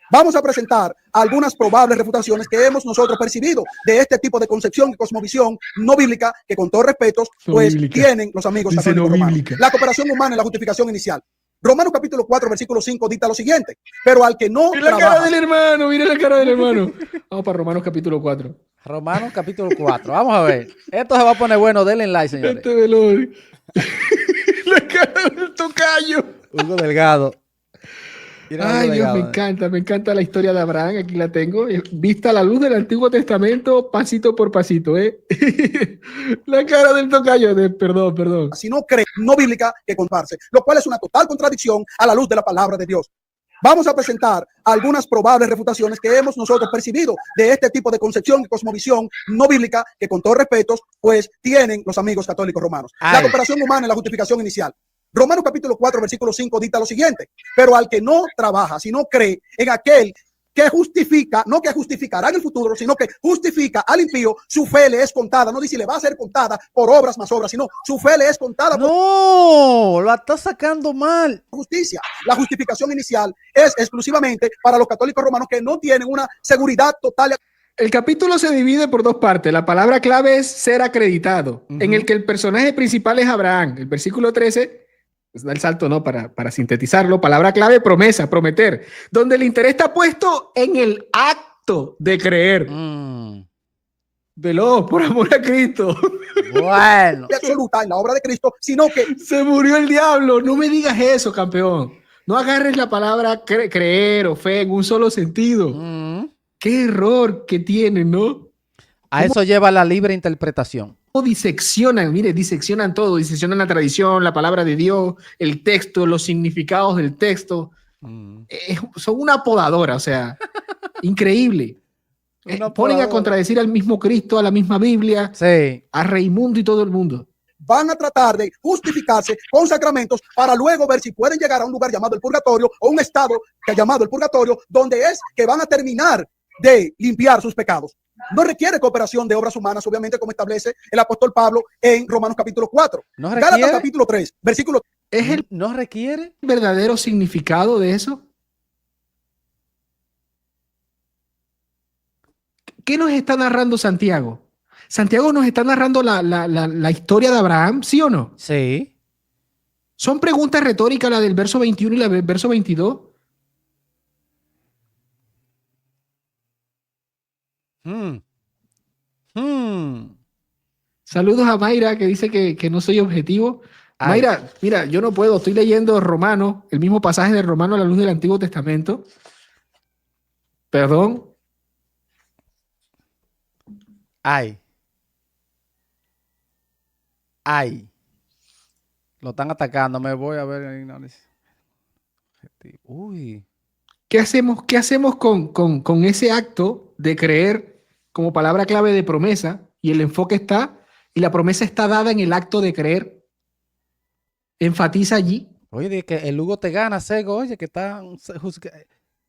Vamos a presentar algunas probables refutaciones que hemos nosotros percibido de este tipo de concepción y cosmovisión no bíblica, que con todo respeto, pues tienen los amigos católicos romanos. La cooperación humana en la justificación inicial. Romanos capítulo 4, versículo 5 dicta lo siguiente: pero al que no mira trabaja... la cara del hermano, mira la cara del hermano. Vamos para Romanos capítulo 4. Romanos capítulo 4. Vamos a ver. Esto se va a poner bueno. Denle like, señores. Este Veloz. La cara del tocayo. Hugo Delgado. Ay, Dios, me encanta la historia de Abraham. Aquí la tengo. Vista a la luz del Antiguo Testamento, pasito por pasito, ¿eh? La cara del tocayo. Perdón. Si no cree, no bíblica, que comparse, lo cual es una total contradicción a la luz de la palabra de Dios. Vamos a presentar algunas probables refutaciones que hemos nosotros percibido de este tipo de concepción y cosmovisión no bíblica, que con todo respeto, pues tienen los amigos católicos romanos. La cooperación humana en la justificación inicial. Romanos capítulo 4, versículo 5 dicta lo siguiente: pero al que no trabaja, sino cree en aquel que justifica, no que justificará en el futuro, sino que justifica al impío, su fe le es contada. No dice le va a ser contada por obras más obras, sino su fe le es contada por... No, lo está sacando mal. Justicia. La justificación inicial es exclusivamente para los católicos romanos que no tienen una seguridad total. El capítulo se divide por dos partes. La palabra clave es ser acreditado, en el que el personaje principal es Abraham. El versículo 13... da el salto, ¿no? Para sintetizarlo, palabra clave, promesa, prometer, donde el interés está puesto en el acto de creer. Veloz, por amor a Cristo. Bueno. Absoluta en la obra de Cristo, sino que se murió el diablo. No me digas eso, campeón. No agarres la palabra creer o fe en un solo sentido. Qué error que tienen, ¿no? A eso lleva la libre interpretación. Diseccionan, mire, diseccionan todo, diseccionan la tradición, la palabra de Dios, el texto, los significados del texto. Son una podadora, o sea, increíble. Una por Ponen a ahora. contradecir al mismo Cristo, a la misma Biblia, Sí. a Raimundo y todo el mundo. Van a tratar de justificarse con sacramentos para luego ver si pueden llegar a un lugar llamado el purgatorio o un estado que llamado el purgatorio, donde es que van a terminar de limpiar sus pecados. No requiere cooperación de obras humanas, obviamente, como establece el apóstol Pablo en Romanos capítulo 4. ¿No Gálatas requiere? capítulo 3, versículo. ¿Es el ¿No requiere? verdadero significado de eso? ¿Qué nos está narrando Santiago? Santiago nos está narrando la historia de Abraham, ¿sí o no? Sí. ¿Son preguntas retóricas la del verso 21 y la del verso 22? Hmm. Hmm. Saludos a Mayra, que dice que no soy objetivo. Ay. Mayra, mira, yo no puedo, estoy leyendo Romano, el mismo pasaje de Romano a la luz del Antiguo Testamento. Perdón. Ay. Ay. Lo están atacando. Me voy a ver el análisis. Uy. ¿Qué hacemos con ese acto de creer como palabra clave de promesa? Y el enfoque está, y la promesa está dada en el acto de creer. Enfatiza allí. Oye, de que el Hugo te gana, Sego. Oye, que está.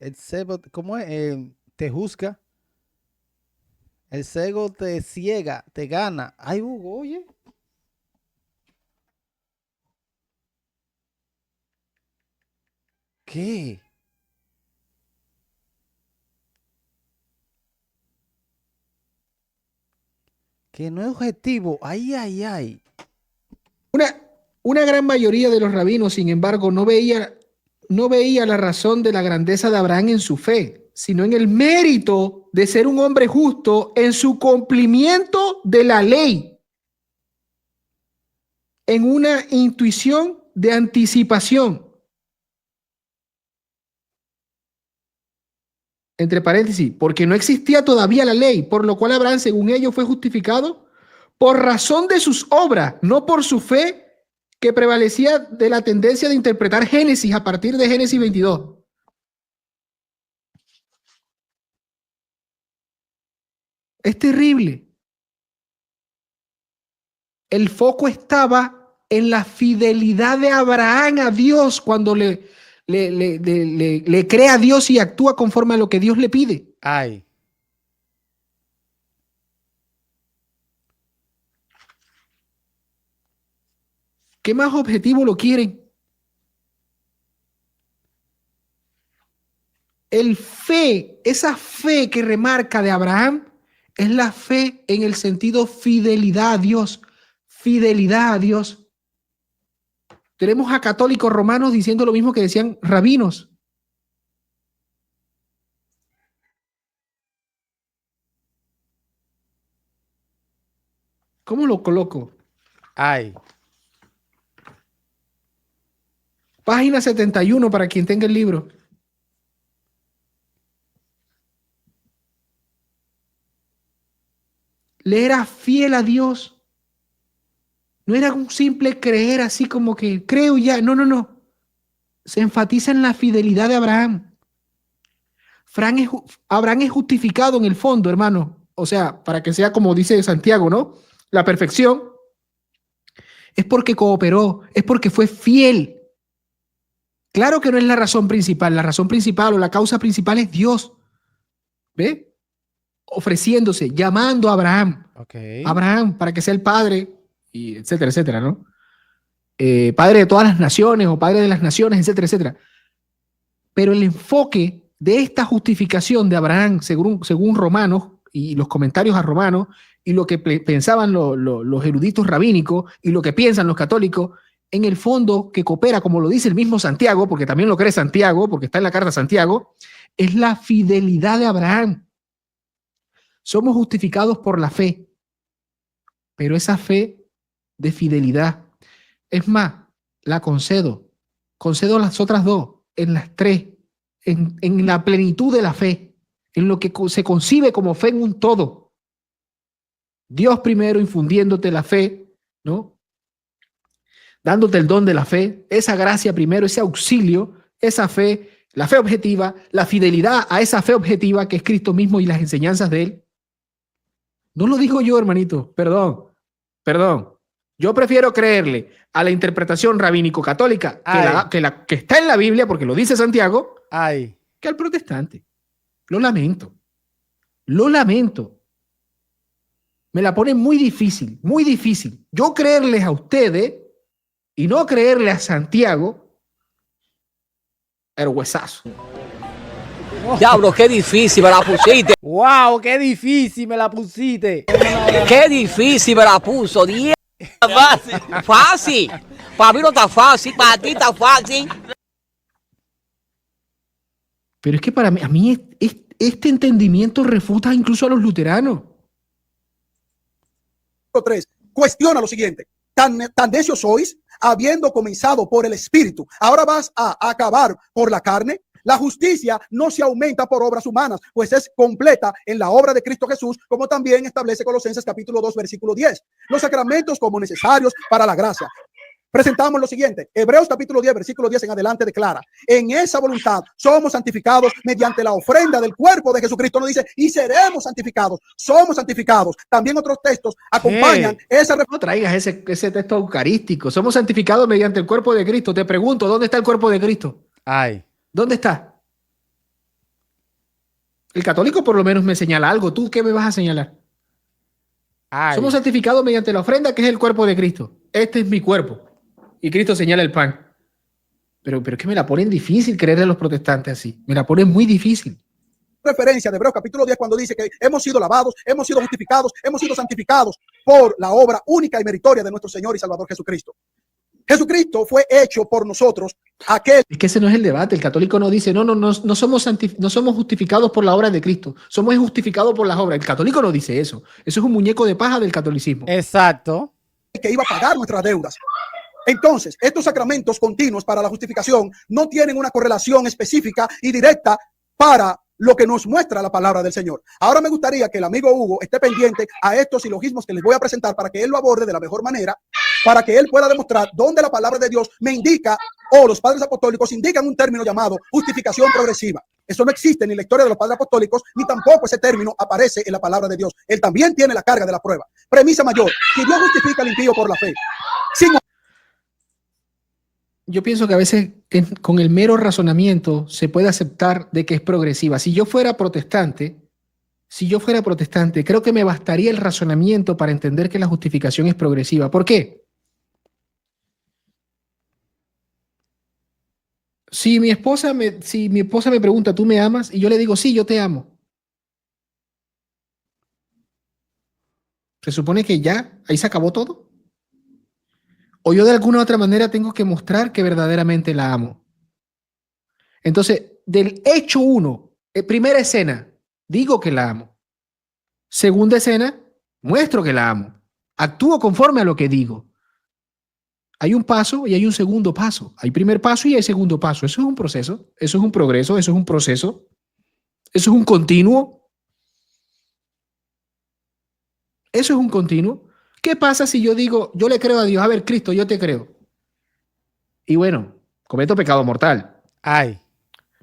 El Sego, ¿cómo es? Te juzga. El Sego te ciega, te gana. Ay, Hugo, oye. ¿Qué? Que no es objetivo. Ay, ay, ay. Una gran mayoría de los rabinos, sin embargo, no veía la razón de la grandeza de Abraham en su fe, sino en el mérito de ser un hombre justo en su cumplimiento de la ley, en una intuición de anticipación. Entre paréntesis, porque no existía todavía la ley, por lo cual Abraham, según ellos, fue justificado por razón de sus obras, no por su fe, que prevalecía de la tendencia de interpretar Génesis a partir de Génesis 22. Es terrible. El foco estaba en la fidelidad de Abraham a Dios cuando le cree a Dios y actúa conforme a lo que Dios le pide. Ay. ¿Qué más objetivo lo quieren? Esa fe que remarca de Abraham es la fe en el sentido fidelidad a Dios. Fidelidad a Dios. Tenemos a católicos romanos diciendo lo mismo que decían rabinos. ¿Cómo lo coloco? Ay. Página 71 para quien tenga el libro. Le era fiel a Dios. No era un simple creer así como que creo ya. No, no, no. Se enfatiza en la fidelidad de Abraham. Abraham es justificado en el fondo, hermano. O sea, para que sea como dice Santiago, ¿no? La perfección es porque cooperó, es porque fue fiel. Claro que no es la razón principal. La razón principal o la causa principal es Dios. ¿Ve? Ofreciéndose, llamando a Abraham. Okay. Abraham, para que sea el padre, y etcétera, etcétera, ¿no? Padre de todas las naciones o padre de las naciones, etcétera, etcétera. Pero el enfoque de esta justificación de Abraham, según Romanos y los comentarios a Romanos, y lo que pensaban los eruditos rabínicos y lo que piensan los católicos, en el fondo que coopera, como lo dice el mismo Santiago, porque también lo cree Santiago, porque está en la carta de Santiago, es la fidelidad de Abraham. Somos justificados por la fe, pero esa fe de fidelidad, es más, la concedo las otras dos, en las tres, en la plenitud de la fe, en lo que se concibe como fe en un todo. Dios primero infundiéndote la fe, ¿no? Dándote el don de la fe, esa gracia primero, ese auxilio, esa fe la fe objetiva, la fidelidad a esa fe objetiva que es Cristo mismo y las enseñanzas de Él. No lo digo yo, hermanito, perdón. Yo prefiero creerle a la interpretación rabínico-católica que está en la Biblia, porque lo dice Santiago, que al protestante. Lo lamento. Me la pone muy difícil, muy difícil. Yo creerles a ustedes y no creerle a Santiago, el huesazo. Diablo, qué difícil me la pusiste. ¡Wow! ¡Qué difícil me la pusiste! Qué difícil me la puso. Fácil. Fácil. Para mí no está fácil, para ti está fácil. Pero es que para mí, a mí este entendimiento refuta incluso a los luteranos. 3. Cuestiona lo siguiente. Tan necios sois, habiendo comenzado por el Espíritu, ahora vas a acabar por la carne. La justicia no se aumenta por obras humanas, pues es completa en la obra de Cristo Jesús, como también establece Colosenses capítulo 2, versículo 10. Los sacramentos como necesarios para la gracia. Presentamos lo siguiente. Hebreos capítulo 10, versículo 10 en adelante declara: en esa voluntad somos santificados mediante la ofrenda del cuerpo de Jesucristo. Nos dice, y seremos santificados. Somos santificados. También otros textos acompañan esa. No traigas ese texto eucarístico. Somos santificados mediante el cuerpo de Cristo. Te pregunto, ¿dónde está el cuerpo de Cristo? ¿Dónde está? El católico por lo menos me señala algo. ¿Tú qué me vas a señalar? Somos santificados mediante la ofrenda que es el cuerpo de Cristo. Este es mi cuerpo. Y Cristo señala el pan. Pero es que me la ponen difícil creerle a los protestantes así. Me la ponen muy difícil. Referencia de Hebreos capítulo 10 cuando dice que hemos sido lavados, hemos sido justificados, hemos sido santificados por la obra única y meritoria de nuestro Señor y Salvador Jesucristo. Jesucristo fue hecho por nosotros aquel. Es que ese no es el debate. El católico no dice, no somos justificados por la obra de Cristo. Somos justificados por las obras. El católico no dice eso. Eso es un muñeco de paja del catolicismo. Exacto. Que iba a pagar nuestras deudas. Entonces, estos sacramentos continuos para la justificación no tienen una correlación específica y directa para lo que nos muestra la palabra del Señor. Ahora me gustaría que el amigo Hugo esté pendiente a estos silogismos que les voy a presentar para que él lo aborde de la mejor manera, para que él pueda demostrar dónde la palabra de Dios me indica, o los padres apostólicos indican un término llamado justificación progresiva. Eso no existe ni en la historia de los padres apostólicos, ni tampoco ese término aparece en la palabra de Dios. Él también tiene la carga de la prueba. Premisa mayor: si Dios justifica al impío por la fe, sin... Yo pienso que a veces con el mero razonamiento se puede aceptar de que es progresiva. Si yo fuera protestante, creo que me bastaría el razonamiento para entender que la justificación es progresiva. ¿Por qué? Si mi esposa me pregunta, ¿tú me amas? Y yo le digo, sí, yo te amo. ¿Se supone que ya ahí se acabó todo? ¿O yo de alguna u otra manera tengo que mostrar que verdaderamente la amo? Entonces, del hecho 1, primera escena, digo que la amo. Segunda escena, muestro que la amo. Actúo conforme a lo que digo. Hay un paso y hay un segundo paso. Hay primer paso y hay segundo paso. Eso es un proceso, eso es un progreso, eso es un proceso, eso es un continuo. Eso es un continuo. ¿Qué pasa si yo digo, yo le creo a Dios? A ver, Cristo, yo te creo. Y bueno, cometo pecado mortal.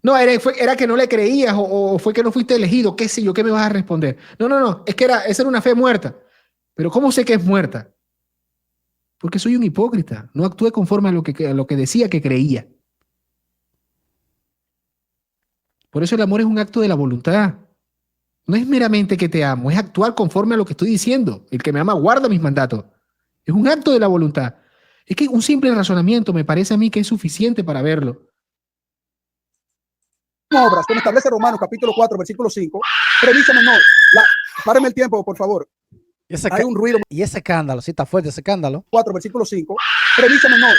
No, era que no le creías o fue que no fuiste elegido. ¿Qué sé yo? ¿Qué me vas a responder? No. Es que esa era una fe muerta. Pero ¿cómo sé que es muerta? Porque soy un hipócrita. No actué conforme a lo que decía que creía. Por eso el amor es un acto de la voluntad. No es meramente que te amo, es actuar conforme a lo que estoy diciendo. El que me ama guarda mis mandatos. Es un acto de la voluntad. Es que un simple razonamiento me parece a mí que es suficiente para verlo. Obras, como establece Romanos capítulo 4, versículo 5, premisa menor. Páreme el tiempo, por favor. Hay un ruido. Y ese escándalo, sí está fuerte ese escándalo. 4, versículo 5, premisa menor.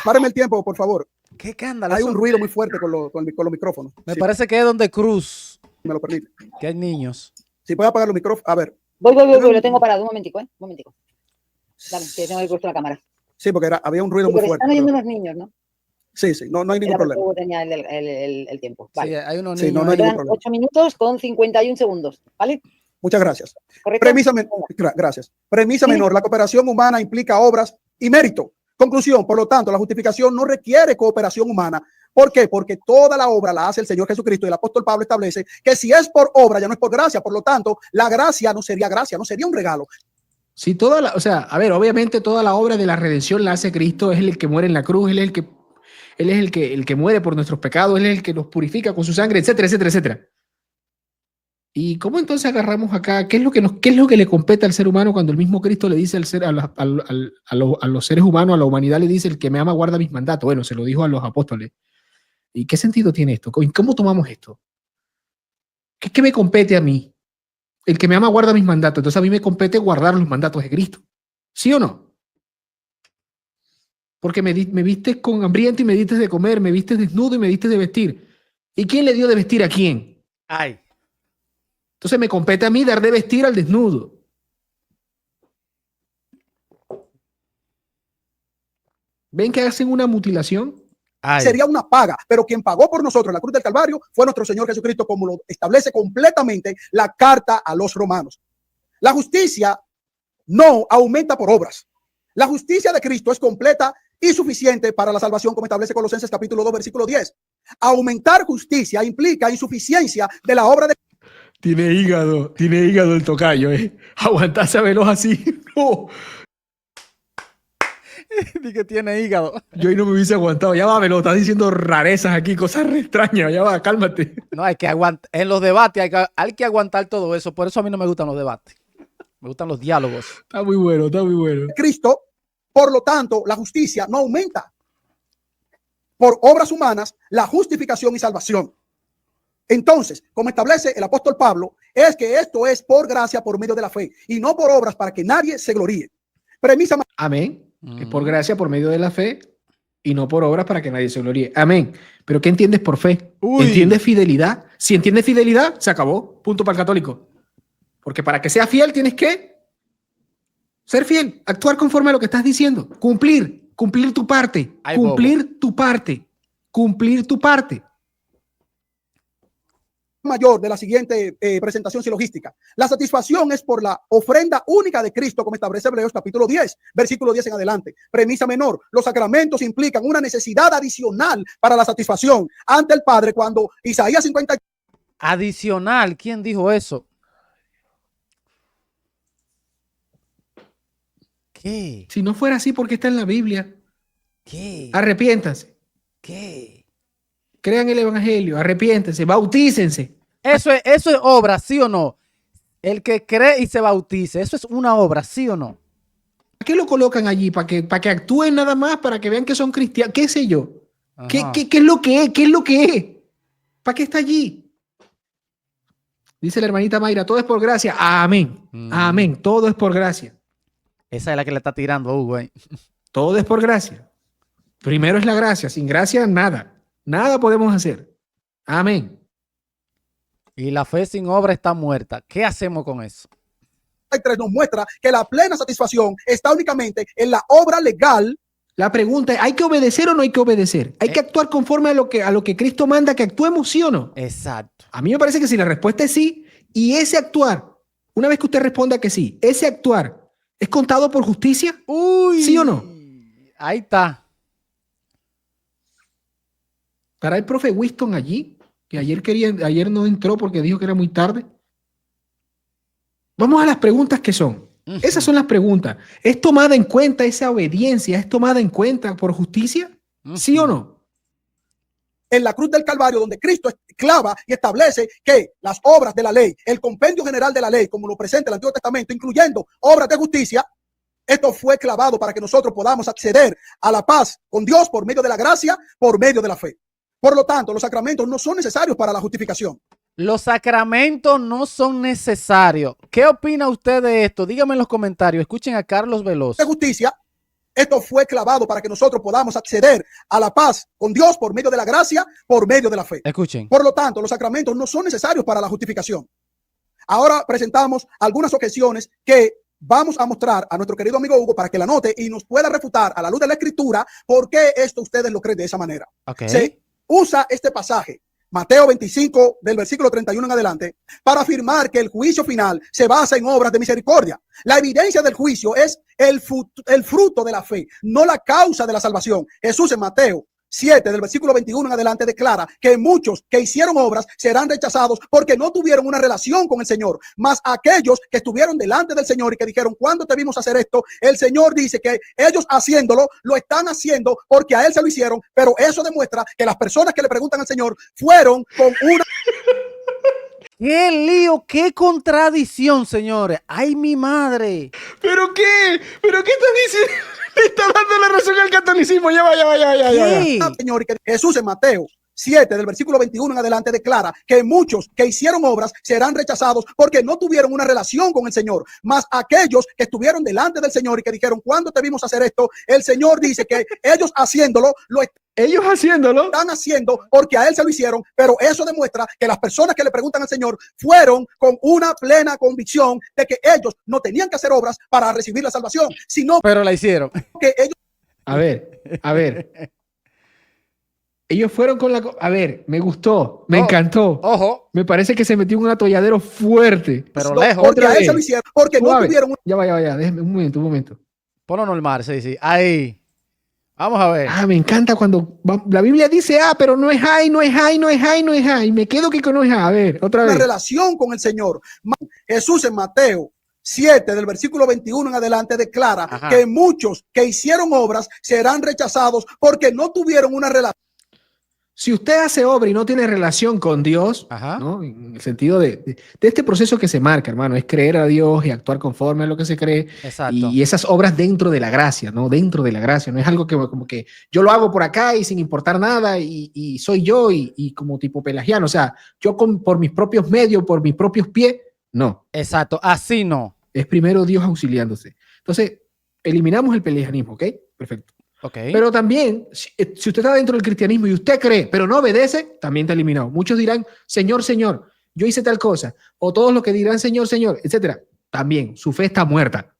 Páreme el tiempo, por favor. ¿Qué escándalo? Hay un ruido muy fuerte con los micrófonos. Me parece que es donde Cruz. Me lo permite. Que hay niños. Si puede apagar los micrófonos. A ver. Voy, lo tengo parado. Un momentico. Dame, que tengo que puesto la cámara. Sí, porque había un ruido muy fuerte. Están oyendo unos niños, ¿no? Sí, no hay ningún problema. Tenía el tiempo. Vale. Sí, hay unos niños. No hay ningún problema. 8 minutos con 51 segundos, ¿vale? Muchas gracias. ¿Correcto? Gracias. Premisa menor. La cooperación humana implica obras y mérito. Conclusión, por lo tanto, la justificación no requiere cooperación humana, ¿Por qué? Porque toda la obra la hace el Señor Jesucristo, y el apóstol Pablo establece que si es por obra ya no es por gracia. Por lo tanto, la gracia, no sería un regalo. Si toda la, o sea, a ver, obviamente toda la obra de la redención la hace Cristo, es el que muere en la cruz, él es el que muere por nuestros pecados, él es el que nos purifica con su sangre, etcétera, etcétera, etcétera. ¿Y cómo entonces agarramos acá? ¿Qué es lo que le compete al ser humano cuando el mismo Cristo le dice a los seres humanos, a la humanidad, le dice: el que me ama guarda mis mandatos? Bueno, se lo dijo a los apóstoles. ¿Y qué sentido tiene esto? ¿Cómo tomamos esto? ¿Qué me compete a mí? El que me ama guarda mis mandatos. Entonces a mí me compete guardar los mandatos de Cristo. ¿Sí o no? Porque me vistes con hambriento y me diste de comer, me vistes desnudo y me diste de vestir. ¿Y quién le dio de vestir a quién? Ay. Entonces me compete a mí dar de vestir al desnudo. ¿Ven que hacen una mutilación? Ay. Sería una paga, pero quien pagó por nosotros en la cruz del Calvario fue nuestro Señor Jesucristo, como lo establece completamente la carta a los romanos. La justicia no aumenta por obras. La justicia de Cristo es completa y suficiente para la salvación, como establece Colosenses capítulo 2, versículo 10. Aumentar justicia implica insuficiencia de la obra de... Tiene hígado el tocayo, Aguantarse a Veloz así, no. Di que tiene hígado. Yo ahí no me hubiese aguantado. Ya va, Veloz, estás diciendo rarezas aquí, cosas re extrañas. Ya va, cálmate. No, hay que aguantar. En los debates hay que aguantar todo eso. Por eso a mí no me gustan los debates. Me gustan los diálogos. Está muy bueno, está muy bueno. Cristo. Por lo tanto, la justicia no aumenta por obras humanas, la justificación y salvación. Entonces, como establece el apóstol Pablo, es que esto es por gracia, por medio de la fe, y no por obras para que nadie se gloríe. Premisa. Amén. Es por gracia, por medio de la fe, y no por obras para que nadie se gloríe. Amén. Pero ¿qué entiendes por fe? Uy. ¿Entiendes fidelidad? Si entiendes fidelidad, se acabó. Punto para el católico. Porque para que seas fiel tienes que ser fiel, actuar conforme a lo que estás diciendo, cumplir tu parte, Ay, cumplir tu parte. Mayor de la siguiente presentación silogística. La satisfacción es por la ofrenda única de Cristo, como establece Hebreos capítulo 10, versículo 10 en adelante. Premisa menor: los sacramentos implican una necesidad adicional para la satisfacción ante el Padre, cuando Isaías 50... Adicional, ¿quién dijo eso? ¿Qué? Si no fuera así, ¿por qué está en la Biblia? ¿Qué? Arrepiéntanse. ¿Qué? Crean el evangelio, arrepiéntense, bautícense. Eso es obra, ¿sí o no? El que cree y se bautice, eso es una obra, ¿sí o no? ¿Para qué lo colocan allí? ¿Para que actúen nada más? ¿Para que vean que son cristianos? ¿Qué sé yo? ¿Qué es lo que es? ¿Qué es lo que es? ¿Para qué está allí? Dice la hermanita Mayra: todo es por gracia. Amén. Amén. Todo es por gracia. Esa es la que le está tirando a Hugo, Todo es por gracia. Primero es la gracia. Sin gracia, nada. Nada podemos hacer. Amén. Y la fe sin obra está muerta. ¿Qué hacemos con eso? nos muestra que la plena satisfacción está únicamente en la obra legal. La pregunta es: ¿hay que obedecer o no hay que obedecer? ¿Hay que actuar conforme a lo que Cristo manda que actuemos, sí o no? Exacto. A mí me parece que si la respuesta es sí, y ese actuar, una vez que usted responda que sí, ese actuar ¿es contado por justicia? Uy. ¿Sí o no? Ahí está. ¿Estará el profe Winston allí? Que ayer no entró porque dijo que era muy tarde. Vamos a las preguntas que son. Esas son las preguntas. ¿Es tomada en cuenta esa obediencia? ¿Es tomada en cuenta por justicia? ¿Sí o no? En la cruz del Calvario, donde Cristo clava y establece que las obras de la ley, el compendio general de la ley, como lo presenta el Antiguo Testamento, incluyendo obras de justicia, esto fue clavado para que nosotros podamos acceder a la paz con Dios por medio de la gracia, por medio de la fe. Por lo tanto, los sacramentos no son necesarios para la justificación. Los sacramentos no son necesarios. ¿Qué opina usted de esto? Dígame en los comentarios. Escuchen a Carlos Veloz. De justicia, esto fue clavado para que nosotros podamos acceder a la paz con Dios por medio de la gracia, por medio de la fe. Escuchen. Por lo tanto, los sacramentos no son necesarios para la justificación. Ahora presentamos algunas objeciones que vamos a mostrar a nuestro querido amigo Hugo para que la anote y nos pueda refutar a la luz de la Escritura por qué esto ustedes lo creen de esa manera. Okay. Se usa este pasaje, Mateo 25, del versículo 31 en adelante, para afirmar que el juicio final se basa en obras de misericordia. La evidencia del juicio es el fruto de la fe, no la causa de la salvación. Jesús en Mateo 7 del versículo 21 en adelante declara que muchos que hicieron obras serán rechazados porque no tuvieron una relación con el Señor. Mas aquellos que estuvieron delante del Señor y que dijeron, ¿cuándo te vimos hacer esto? El Señor dice que ellos haciéndolo, lo están haciendo porque a Él se lo hicieron, pero eso demuestra que las personas que le preguntan al Señor fueron con una... ¡Qué lío! ¡Qué contradicción, señores! ¡Ay, mi madre! ¿Pero qué? ¿Pero qué estás diciendo? Le está dando la razón al catolicismo. Ya va. ¿Qué? Señor, y que Jesús en Mateo 7 del versículo 21 en adelante declara que muchos que hicieron obras serán rechazados porque no tuvieron una relación con el Señor. Mas aquellos que estuvieron delante del Señor y que dijeron, ¿cuándo te vimos hacer esto? El Señor dice que ellos haciéndolo, lo están haciendo porque a Él se lo hicieron, pero eso demuestra que las personas que le preguntan al Señor fueron con una plena convicción de que ellos no tenían que hacer obras para recibir la salvación, sino Pero la hicieron. que ellos... A ver. Ellos fueron con la... A ver, me gustó, me encantó. Ojo, Me parece que se metió en un atolladero fuerte. pero no, lejos. porque Otra a Él vez. se lo hicieron, porque no Suave. tuvieron... Ya va. Déjeme un momento. Ponlo normal, sí. Ahí. Vamos a ver. Ah, me encanta cuando la Biblia dice, pero no es hay. Me quedo que no es hay. A ver, otra una vez. relación con el Señor. Jesús en Mateo 7 del versículo 21 en adelante declara Ajá. que muchos que hicieron obras serán rechazados porque no tuvieron una relación. Si usted hace obra y no tiene relación con Dios, Ajá. ¿no? En el sentido de este proceso que se marca, hermano, es creer a Dios y actuar conforme a lo que se cree. Exacto. Y esas obras dentro de la gracia, ¿no? Dentro de la gracia. No es algo que como que yo lo hago por acá y sin importar nada y soy yo y como tipo pelagiano. O sea, yo por mis propios medios, por mis propios pies, no. Exacto. Así no. Es primero Dios auxiliándose. Entonces, eliminamos el pelagianismo, ¿ok? Perfecto. Ok. Pero también, si usted está dentro del cristianismo y usted cree, pero no obedece, también está eliminado. Muchos dirán, Señor, Señor, yo hice tal cosa. O todos los que dirán, Señor, Señor, etcétera. También, su fe está muerta.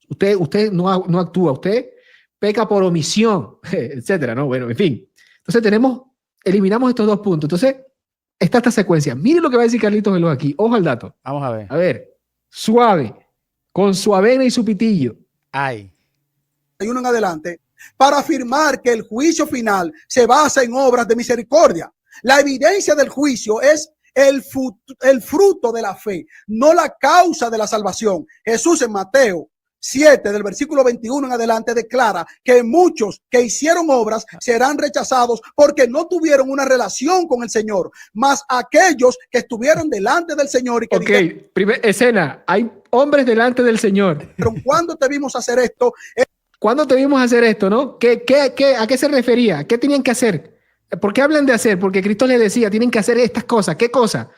Usted no actúa, usted peca por omisión, etcétera, ¿no? Bueno, en fin. Entonces eliminamos estos dos puntos. Entonces, está esta secuencia. Miren lo que va a decir Carlitos Veloz aquí. Ojo al dato. Vamos a ver. A ver, suave, con su avena y su pitillo. Ay. Hay uno en adelante para afirmar que el juicio final se basa en obras de misericordia. La evidencia del juicio es el fruto de la fe, no la causa de la salvación. Jesús en Mateo 7 del versículo 21 en adelante declara que muchos que hicieron obras serán rechazados porque no tuvieron una relación con el Señor, mas aquellos que estuvieron delante del Señor y que dijeron, Primera escena, hay hombres delante del Señor. ¿cuándo te vimos hacer esto? ¿Cuándo te vimos hacer esto, no? ¿A qué se refería? ¿Qué tenían que hacer? ¿Por qué hablan de hacer? Porque Cristo les decía, tienen que hacer estas cosas. ¿Qué cosa?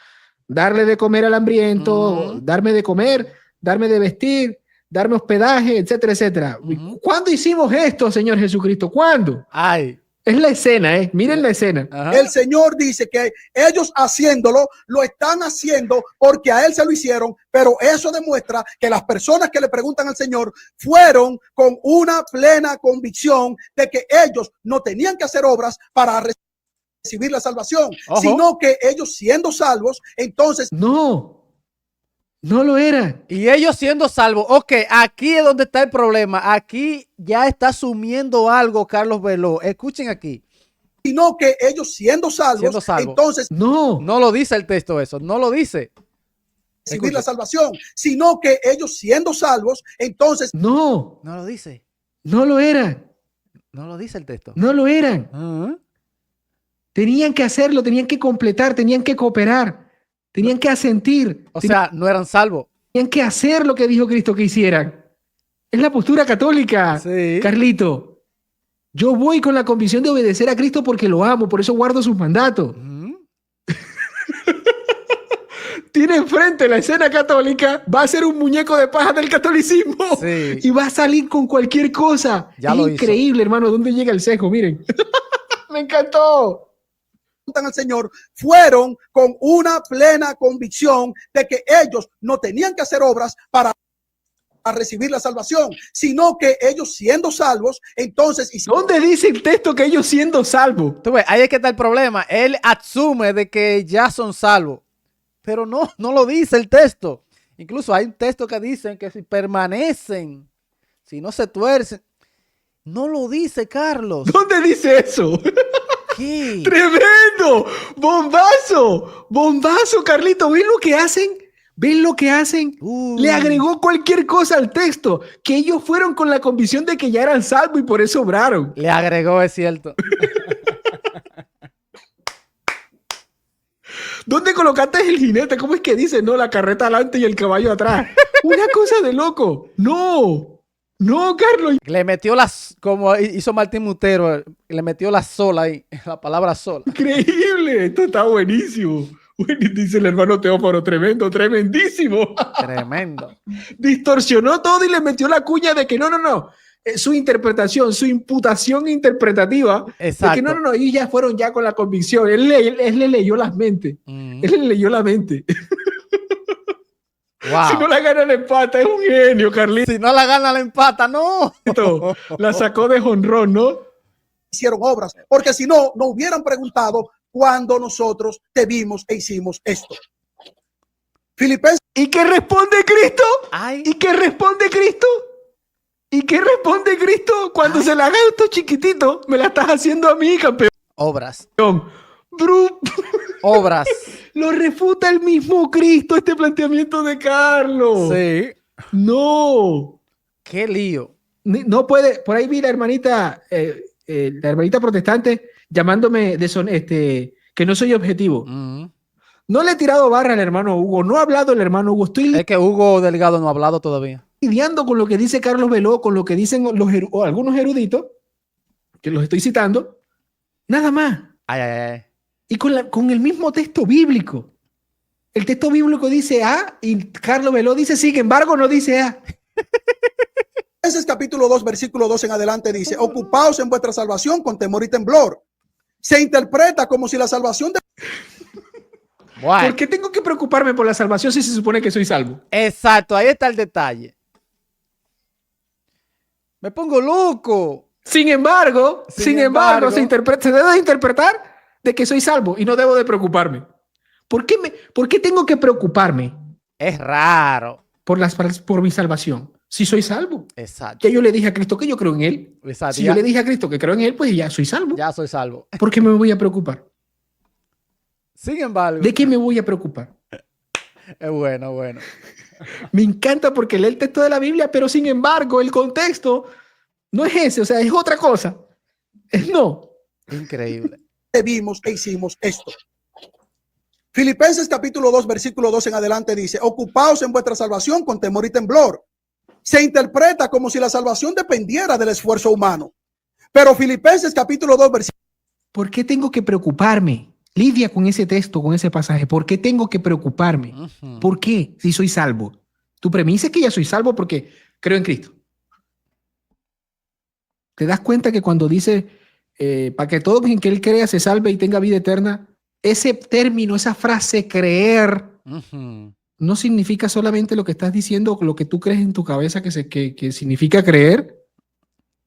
Darle de comer al hambriento, darme de comer, darme de vestir, darme hospedaje, etcétera, etcétera. ¿Cuándo hicimos esto, Señor Jesucristo? ¿Cuándo? Ay. Es la escena, ¿eh? Miren la escena. Ajá. El Señor dice que ellos haciéndolo, lo están haciendo porque a Él se lo hicieron, pero eso demuestra que las personas que le preguntan al Señor fueron con una plena convicción de que ellos no tenían que hacer obras para recibir la salvación, Ojo. sino que ellos siendo salvos, entonces... No lo eran. Y ellos siendo salvos. Ok, aquí es donde está el problema. Aquí ya está asumiendo algo Carlos Veloz. Escuchen aquí. Sino que ellos siendo salvos. Entonces no lo dice el texto eso. No lo dice. Recibir la salvación. Sino que ellos siendo salvos, entonces... No lo dice. No lo eran. No lo dice el texto. No lo eran. Tenían que hacerlo, tenían que completar, tenían que cooperar. Tenían que asentir. O sea, no eran salvos. Tenían que hacer lo que dijo Cristo que hicieran. Es la postura católica, sí. Carlito. Yo voy con la convicción de obedecer a Cristo porque lo amo, por eso guardo sus mandatos. Tiene enfrente la escena católica, va a ser un muñeco de paja del catolicismo. Sí. Y va a salir con cualquier cosa. Ya es lo increíble, hizo. hermano, dónde llega el sesgo, miren. Me encantó. Al Señor fueron con una plena convicción de que ellos no tenían que hacer obras para recibir la salvación, sino que ellos siendo salvos, entonces... ¿Dónde dice el texto que ellos siendo salvos? Tú ves, ahí es que está el problema. Él asume de que ya son salvos, pero no lo dice el texto. Incluso hay un texto que dicen que si permanecen, si no se tuercen, no lo dice Carlos. ¿Dónde dice eso? ¿Qué? ¡Tremendo! ¡Bombazo! ¡Bombazo, Carlito! ¿Ven lo que hacen? ¿Ven lo que hacen? Le agregó cualquier cosa al texto, que ellos fueron con la convicción de que ya eran salvos y por eso obraron. Le agregó, es cierto. ¿Dónde colocaste el jinete? ¿Cómo es que dice? No, la carreta adelante y el caballo atrás. Una cosa de loco. No, no, Carlos. Le metió las, como hizo Martín Lutero, le metió la sola ahí, la palabra sola. Increíble. Esto está buenísimo. Dice el hermano Teóforo, tremendo, tremendísimo. Tremendo. Distorsionó todo y le metió la cuña de que no. Su interpretación, su imputación interpretativa. Exacto. De que no, ellos ya fueron ya con la convicción. Él le leyó las mentes. Él le leyó la mente. Wow. Si no la gana la empata, es un genio, Carlito. Si no la gana, la empata, no. La sacó de jonrón, ¿no? Hicieron obras, porque si no, no hubieran preguntado cuando nosotros te vimos e hicimos esto. Filipenses. ¿Y qué responde Cristo? Ay. ¿Y qué responde Cristo? ¿Y qué responde Cristo? Cuando se la haga esto chiquitito, me la estás haciendo a mí, campeón. Obras. Obras. Lo refuta el mismo Cristo este planteamiento de Carlos. Sí. No. Qué lío. No puede. Por ahí vi la hermanita protestante llamándome que no soy objetivo. No le he tirado barra al hermano Hugo. No ha hablado el hermano Hugo. Estoy Es que Hugo Delgado no ha hablado todavía. lidiando con lo que dice Carlos Veló, con lo que dicen algunos eruditos, que los estoy citando. Nada más. Ay. Y con el mismo texto bíblico. El texto bíblico dice A y Carlos Veló dice, sin embargo, no dice A. Filipenses capítulo 2, versículo 2 en adelante dice, ocupaos en vuestra salvación con temor y temblor. Se interpreta como si la salvación de... Bueno. ¿Por qué tengo que preocuparme por la salvación si se supone que soy salvo? Exacto, ahí está el detalle. Me pongo loco. Sin embargo, se debe interpretar de que soy salvo y no debo de preocuparme. ¿Por qué tengo que preocuparme Es raro. por mi salvación? Si soy salvo. Exacto. Ya yo le dije a Cristo que yo creo en Él. Exacto. Si yo le dije a Cristo que creo en Él, pues ya soy salvo. Ya soy salvo. ¿Por qué me voy a preocupar? Sin embargo. ¿De qué me voy a preocupar? Es bueno. Me encanta porque lee el texto de la Biblia, pero sin embargo el contexto no es ese, o sea, es otra cosa. No. Increíble. Te vimos e hicimos esto. Filipenses capítulo 2, versículo 2 en adelante dice, ocupaos en vuestra salvación con temor y temblor. Se interpreta como si la salvación dependiera del esfuerzo humano. Pero Filipenses capítulo 2, versículo... ¿Por qué tengo que preocuparme? Lidia con ese texto, con ese pasaje. ¿Por qué tengo que preocuparme? ¿Por qué? Si soy salvo. Tu premisa es que ya soy salvo porque creo en Cristo. ¿Te das cuenta que cuando dice para que todo en que Él crea se salve y tenga vida eterna, ese término, esa frase creer, no significa solamente lo que estás diciendo, lo que tú crees en tu cabeza que significa creer?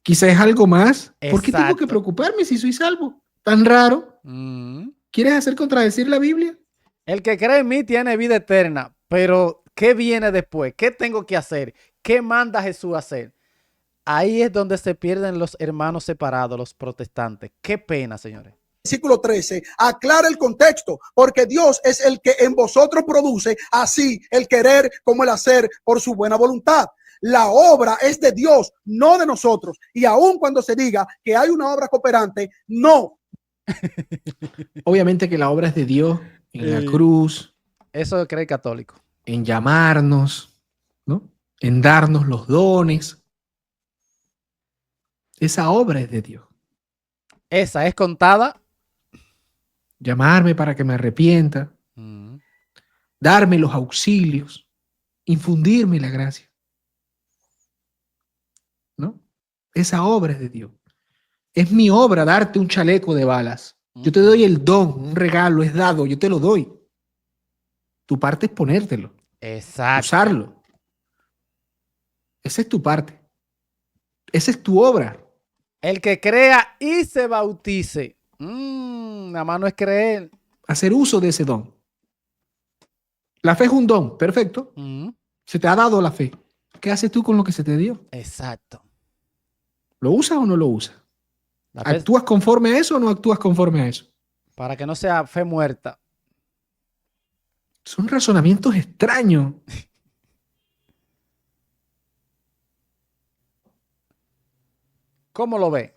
Quizás es algo más. ¿Por qué tengo que preocuparme si soy salvo? Tan raro. ¿Quieres hacer contradecir la Biblia? El que cree en mí tiene vida eterna, pero ¿qué viene después? ¿Qué tengo que hacer? ¿Qué manda Jesús a hacer? Ahí es donde se pierden los hermanos separados, los protestantes. Qué pena, señores. Versículo 13, aclara el contexto, porque Dios es el que en vosotros produce así el querer como el hacer por su buena voluntad. La obra es de Dios, no de nosotros. Y aun cuando se diga que hay una obra cooperante, no. Obviamente que la obra es de Dios en la cruz. Eso cree el católico. En llamarnos, ¿no? En darnos los dones. Esa obra es de Dios. Esa es contada. Llamarme para que me arrepienta. Darme los auxilios. Infundirme la gracia. ¿No? Esa obra es de Dios. Es mi obra darte un chaleco de balas. Yo te doy el don, un regalo es dado, yo te lo doy. Tu parte es ponértelo. Exacto. Usarlo. Esa es tu parte. Esa es tu obra. El que crea y se bautice. Nada más no es creer. Hacer uso de ese don. La fe es un don, perfecto. Se te ha dado la fe. ¿Qué haces tú con lo que se te dio? Exacto. ¿Lo usas o no lo usas? La fe- ¿Actúas conforme a eso o no actúas conforme a eso? para que no sea fe muerta. Son razonamientos extraños. ¿Cómo lo ve?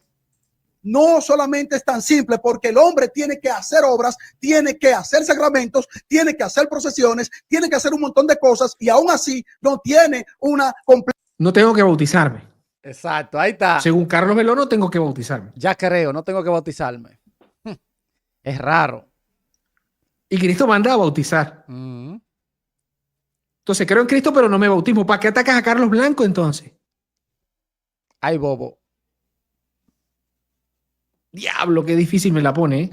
No solamente es tan simple, porque el hombre tiene que hacer obras, tiene que hacer sacramentos, tiene que hacer procesiones, tiene que hacer un montón de cosas y aún así no tiene una completa. No tengo que bautizarme. Exacto, ahí está. Según Carlos Veló, no tengo que bautizarme. Ya creo, no tengo que bautizarme. Es raro. Y Cristo manda a bautizar. Entonces creo en Cristo, pero no me bautismo. ¿Para qué atacas a Carlos Blanco entonces? Ay, bobo. Diablo, qué difícil me la pone, ¿eh?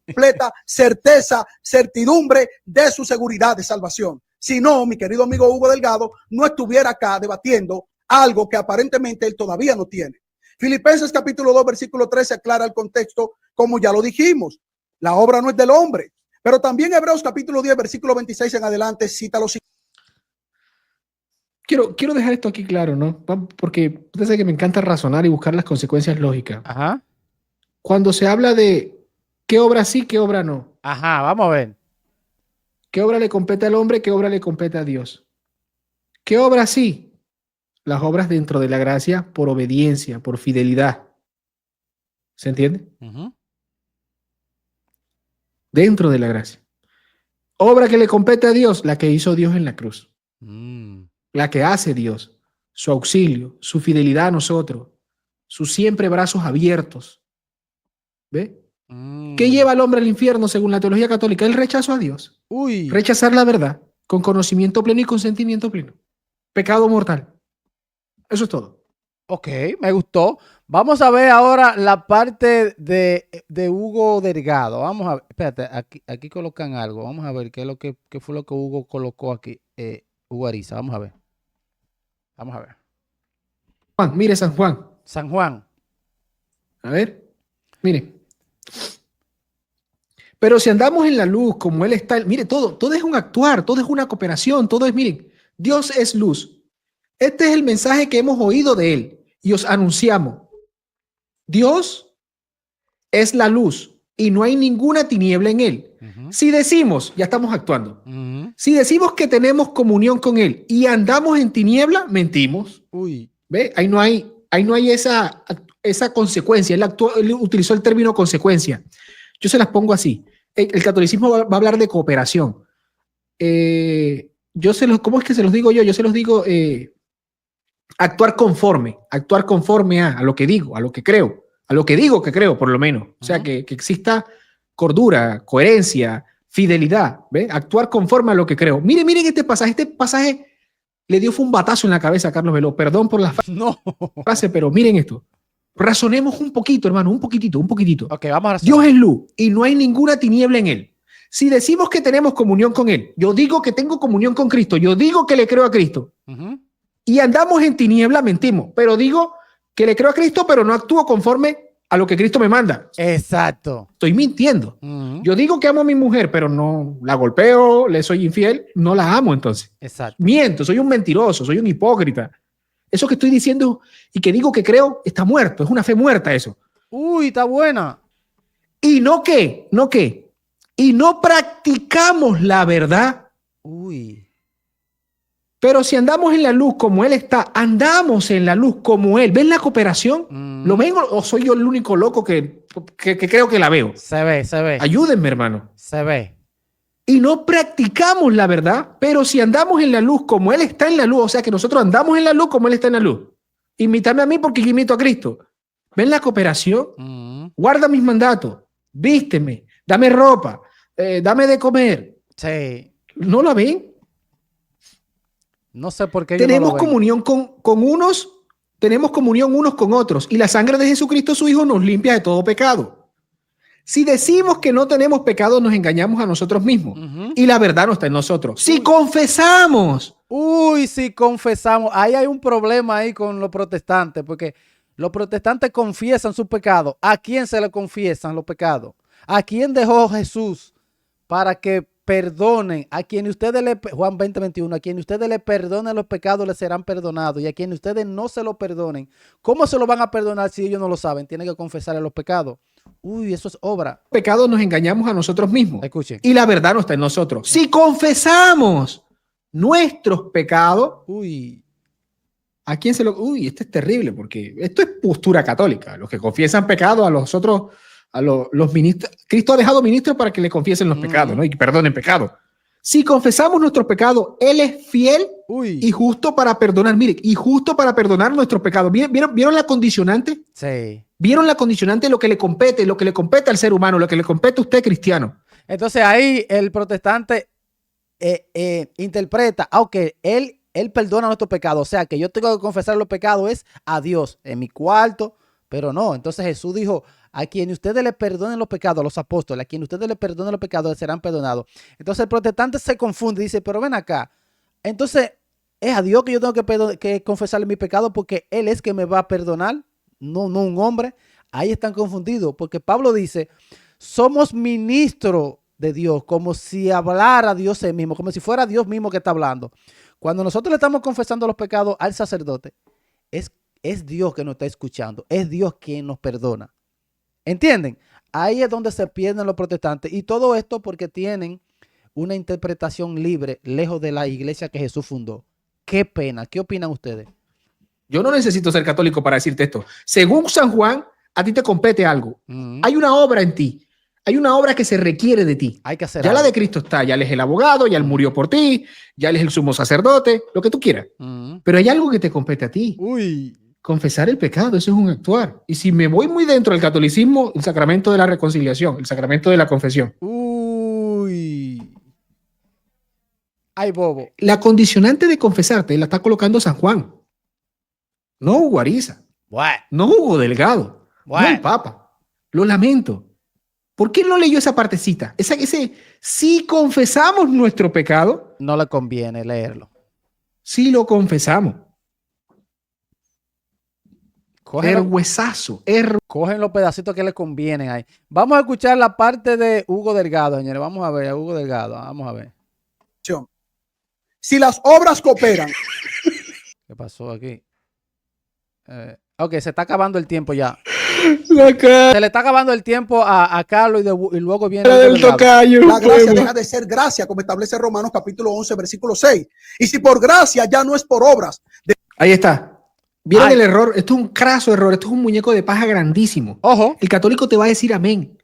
Completa certeza, certidumbre de su seguridad de salvación. Si no, mi querido amigo Hugo Delgado no estuviera acá debatiendo algo que aparentemente él todavía no tiene. Filipenses capítulo 2, versículo 13 aclara el contexto, como ya lo dijimos. La obra no es del hombre. Pero también Hebreos capítulo 10, versículo 26 en adelante cita los siguientes. Quiero dejar esto aquí claro, ¿no? Porque usted sabe que me encanta razonar y buscar las consecuencias lógicas. Ajá. Cuando se habla de qué obra sí, qué obra no. Ajá, vamos a ver. ¿Qué obra le compete al hombre? ¿Qué obra le compete a Dios? ¿Qué obra sí? Las obras dentro de la gracia por obediencia, por fidelidad. ¿Se entiende? Dentro de la gracia. Obra que le compete a Dios, la que hizo Dios en la cruz. La que hace Dios. Su auxilio, su fidelidad a nosotros. Sus siempre brazos abiertos. ¿Ve? ¿Qué lleva al hombre al infierno según la teología católica? El rechazo a Dios. Uy. Rechazar la verdad con conocimiento pleno y consentimiento pleno. Pecado mortal. Eso es todo. Ok, me gustó. Vamos a ver ahora la parte de Hugo Delgado. Vamos a ver. Espérate, aquí colocan algo. Vamos a ver qué es lo qué fue lo que Hugo colocó aquí. Hugo Ariza. Vamos a ver. Vamos a ver. Juan, mire San Juan. San Juan. A ver, mire. Pero si andamos en la luz como Él está, mire, todo es un actuar, todo es una cooperación, todo es, miren, Dios es luz. Este es el mensaje que hemos oído de Él y os anunciamos. Dios es la luz y no hay ninguna tiniebla en Él. Si decimos, ya estamos actuando. Si decimos que tenemos comunión con Él y andamos en tiniebla, mentimos. Uy. ¿Ve? Ahí no hay esa consecuencia. Él utilizó el término consecuencia. Yo se las pongo así. El catolicismo va a hablar de cooperación. ¿Cómo es que se los digo yo? Yo se los digo actuar conforme a lo que digo, a lo que creo, a lo que digo que creo, por lo menos. O sea, que exista cordura, coherencia, fidelidad. ¿Ve? Actuar conforme a lo que creo. Miren este pasaje. Este pasaje le dio fue un batazo en la cabeza a Carlos Veló. Perdón por la frase, pero miren esto. Razonemos un poquito, hermano, un poquitito. Ok, vamos a razonar. Dios es luz y no hay ninguna tiniebla en Él. Si decimos que tenemos comunión con Él, yo digo que tengo comunión con Cristo, yo digo que le creo a Cristo, y andamos en tiniebla, mentimos. Pero digo que le creo a Cristo, pero no actúo conforme a lo que Cristo me manda. Exacto. Estoy mintiendo. Yo digo que amo a mi mujer, pero no la golpeo, le soy infiel, no la amo entonces. Exacto. Miento, soy un mentiroso, soy un hipócrita. Eso que estoy diciendo y que digo que creo está muerto, es una fe muerta eso. Uy, está buena. Y no practicamos la verdad. Uy. Pero si andamos en la luz como Él está, andamos en la luz como Él. ¿Ven la cooperación? ¿Lo ven o soy yo el único loco que creo que la veo? Se ve. Ayúdenme, hermano. Se ve. Y no practicamos la verdad, pero si andamos en la luz como Él está en la luz, o sea que nosotros andamos en la luz como Él está en la luz. Imítame a mí porque yo imito a Cristo. ¿Ven la cooperación? Guarda mis mandatos, vísteme, dame ropa, dame de comer. Sí. ¿No la ven? No sé por qué Tenemos no lo ven. comunión con unos, tenemos comunión unos con otros y la sangre de Jesucristo su Hijo nos limpia de todo pecado. Si decimos que no tenemos pecado, nos engañamos a nosotros mismos y la verdad no está en nosotros. Si confesamos. Uy, si confesamos. Ahí hay un problema ahí con los protestantes, porque los protestantes confiesan sus pecados. ¿A quién se le confiesan los pecados? ¿A quién dejó Jesús para que perdonen, a quien ustedes Juan 20:21, a quien ustedes le perdonen los pecados les serán perdonados, y a quien ustedes no se lo perdonen, ¿cómo se lo van a perdonar si ellos no lo saben? Tienen que confesarle los pecados. Uy, eso es obra. Pecados nos engañamos a nosotros mismos. Escuchen. Y la verdad no está en nosotros. Si confesamos nuestros pecados, Uy, ¿a quién se lo...? Uy, esto es terrible porque esto es postura católica. Los que confiesan pecado a los otros, los ministros, Cristo ha dejado ministros para que le confiesen los pecados, ¿no? Y que perdonen pecados. Si confesamos nuestros pecados, Él es fiel y justo para perdonar. Mire, y justo para perdonar nuestros pecados. ¿Vieron la condicionante? sí. ¿Vieron la condicionante? Lo que le compete al ser humano, lo que le compete a usted, cristiano. Entonces ahí el protestante interpreta, aunque él perdona nuestros pecados, o sea que yo tengo que confesar los pecados es a Dios en mi cuarto, pero no. Entonces Jesús dijo, a quien ustedes le perdonen los pecados, a los apóstoles, a quien ustedes le perdonen los pecados, les serán perdonados. Entonces el protestante se confunde y dice, pero ven acá, entonces es a Dios que yo tengo que confesarle mis pecados porque Él es que me va a perdonar, no un hombre. Ahí están confundidos, porque Pablo dice, somos ministros de Dios, como si hablara Dios él mismo, como si fuera Dios mismo que está hablando. Cuando nosotros le estamos confesando los pecados al sacerdote, es Dios que nos está escuchando, es Dios quien nos perdona. ¿Entienden? Ahí es donde se pierden los protestantes. Y todo esto porque tienen una interpretación libre, lejos de la iglesia que Jesús fundó. Qué pena. ¿Qué opinan ustedes? Yo no necesito ser católico para decirte esto. Según San Juan, a ti te compete algo. Hay una obra en ti. Hay una obra que se requiere de ti. Hay que hacer ya algo. La de Cristo está. Ya Él es el abogado, ya Él murió por ti, ya Él es el sumo sacerdote, lo que tú quieras. Pero hay algo que te compete a ti. Uy. Confesar el pecado, eso es un actuar. Y si me voy muy dentro del catolicismo, el sacramento de la reconciliación, el sacramento de la confesión. Uy. Ay, bobo. La condicionante de confesarte la está colocando San Juan. No Hugo Ariza. Bueno. No Hugo Delgado. Bueno. No el Papa. Lo lamento. ¿Por qué no leyó esa partecita? Si confesamos nuestro pecado. No le conviene leerlo. Si lo confesamos. Cogen los pedacitos que le convienen ahí. Vamos a escuchar la parte de Hugo Delgado, señores. Vamos a ver a Hugo Delgado. Vamos a ver. Si las obras cooperan. ¿Qué pasó aquí? Ok, se está acabando el tiempo ya. Se le está acabando el tiempo a Carlos y luego viene el tocayo. La gracia deja de ser gracia, como establece Romanos capítulo 11, versículo 6. Y si por gracia ya no es por obras. Ahí está. ¿Vieron el error? Esto es un craso error. Esto es un muñeco de paja grandísimo. Ojo. El católico te va a decir amén.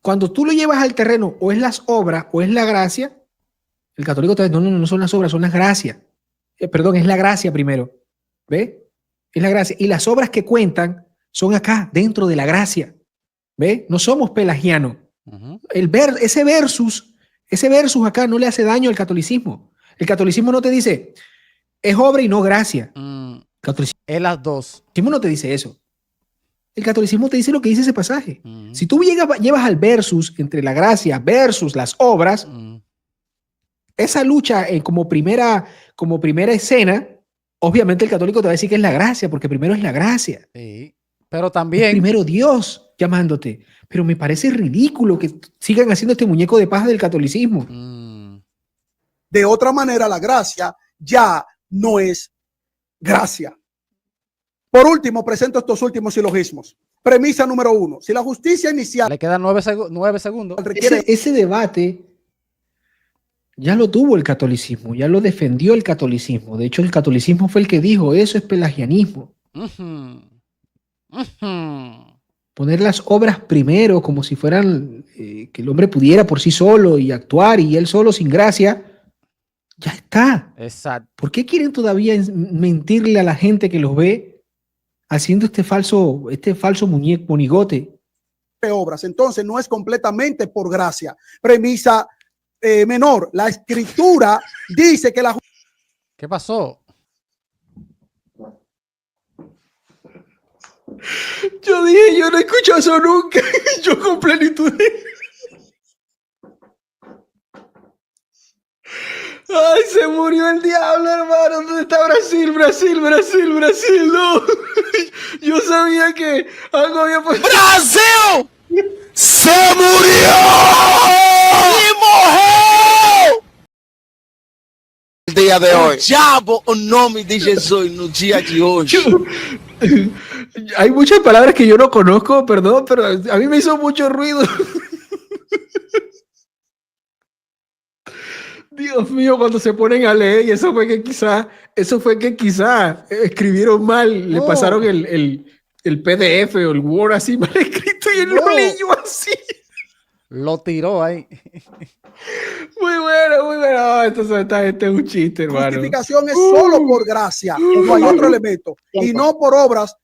Cuando tú lo llevas al terreno, o es las obras o es la gracia, el católico te dice, no son las obras, son las gracias. Perdón, es la gracia primero. ¿Ve? Es la gracia. Y las obras que cuentan son acá, dentro de la gracia. ¿Ve? No somos pelagianos. Ese versus acá no le hace daño al catolicismo. El catolicismo no te dice, es obra y no gracia. Es las dos. El catolicismo no te dice eso. El catolicismo te dice lo que dice ese pasaje. Si tú llevas al versus entre la gracia versus las obras, esa lucha como primera escena, obviamente el católico te va a decir que es la gracia, porque primero es la gracia. Sí, pero también... Es primero Dios llamándote. Pero me parece ridículo que sigan haciendo este muñeco de paja del catolicismo. De otra manera, la gracia ya no es gracia. Por último, presento estos últimos silogismos. Premisa número 1. Si la justicia inicial... Le quedan 9 segundos. Ese debate ya lo tuvo el catolicismo, ya lo defendió el catolicismo. De hecho, el catolicismo fue el que dijo, eso es pelagianismo. Poner las obras primero, como si fueran que el hombre pudiera por sí solo y actuar y él solo sin gracia. Ya está. Exacto. ¿Por qué quieren todavía mentirle a la gente que los ve haciendo este falso monigote? Obras. Entonces no es completamente por gracia. Premisa menor. La escritura dice que la... ¿Qué pasó? Yo dije, yo no he escuchado eso nunca. Yo con plenitud de... Ay, se murió el diablo, hermano. ¿Dónde está Brasil? No. Yo sabía que algo había pasado. ¡Brasil! ¡Se murió! ¡Mi mujer! il dia di oggi. Ciao, un nome di Gesù in un dia di oggi. Hay muchas palabras que yo no conozco, perdón, pero a mí me hizo mucho ruido. Dios mío, cuando se ponen a leer, y eso fue que quizá escribieron mal, le No. pasaron el PDF o el Word así mal escrito y él lo No. leyó así. Lo tiró ahí. Muy bueno, muy bueno. Oh, entonces esta gente es un chiste, hermano. Justificación es solo por gracia, no hay otro elemento, y no por obras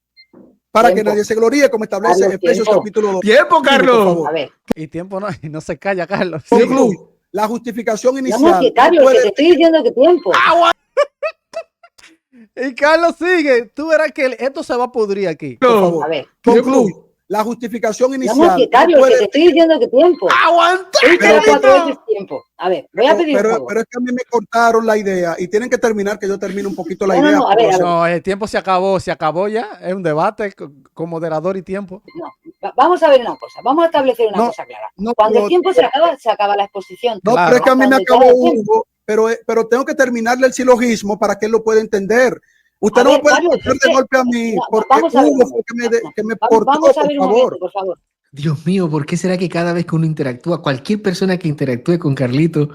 para que nadie se gloríe, como establece Carlos, Efesios tiempo. capítulo 2. Tiempo, Por Carlos. favor. A ver, Y tiempo no, y no se calla, Carlos. Concluyo. La justificación vamos, inicial que Carlos, puede- que te estoy diciendo que tiempo. Y Carlos sigue. Tú verás que esto se va a pudrir aquí. por No. favor. A ver, Concluyo. La justificación vamos, inicial que Carlos, puede- que te estoy diciendo que tiempo. ¡Aguanta! He dicho ya Pero- 4 veces tiempo. A ver, voy a pedir un favor. pero es que a mí me cortaron la idea y tienen que terminar que yo termine un poquito la No, no, idea. no, a ver, a ver. No, el tiempo se acabó ya. Es un debate con moderador y tiempo. No, vamos a ver una cosa, vamos a establecer una No, cosa clara. no, Cuando no, el tiempo se acaba la exposición. No, Claro. pero es que a mí me Cuando acabó llega el tiempo. Hugo, pero tengo que terminarle el silogismo para que él lo pueda entender. Usted A no ver, me puede Carlos, cortar es de que- golpe a mí, no, porque vamos a ver un Hugo fue que me cortó, Vamos a ver por un momento, favor. por favor. Dios mío, ¿por qué será que cada vez que uno interactúa, cualquier persona que interactúe con Carlito,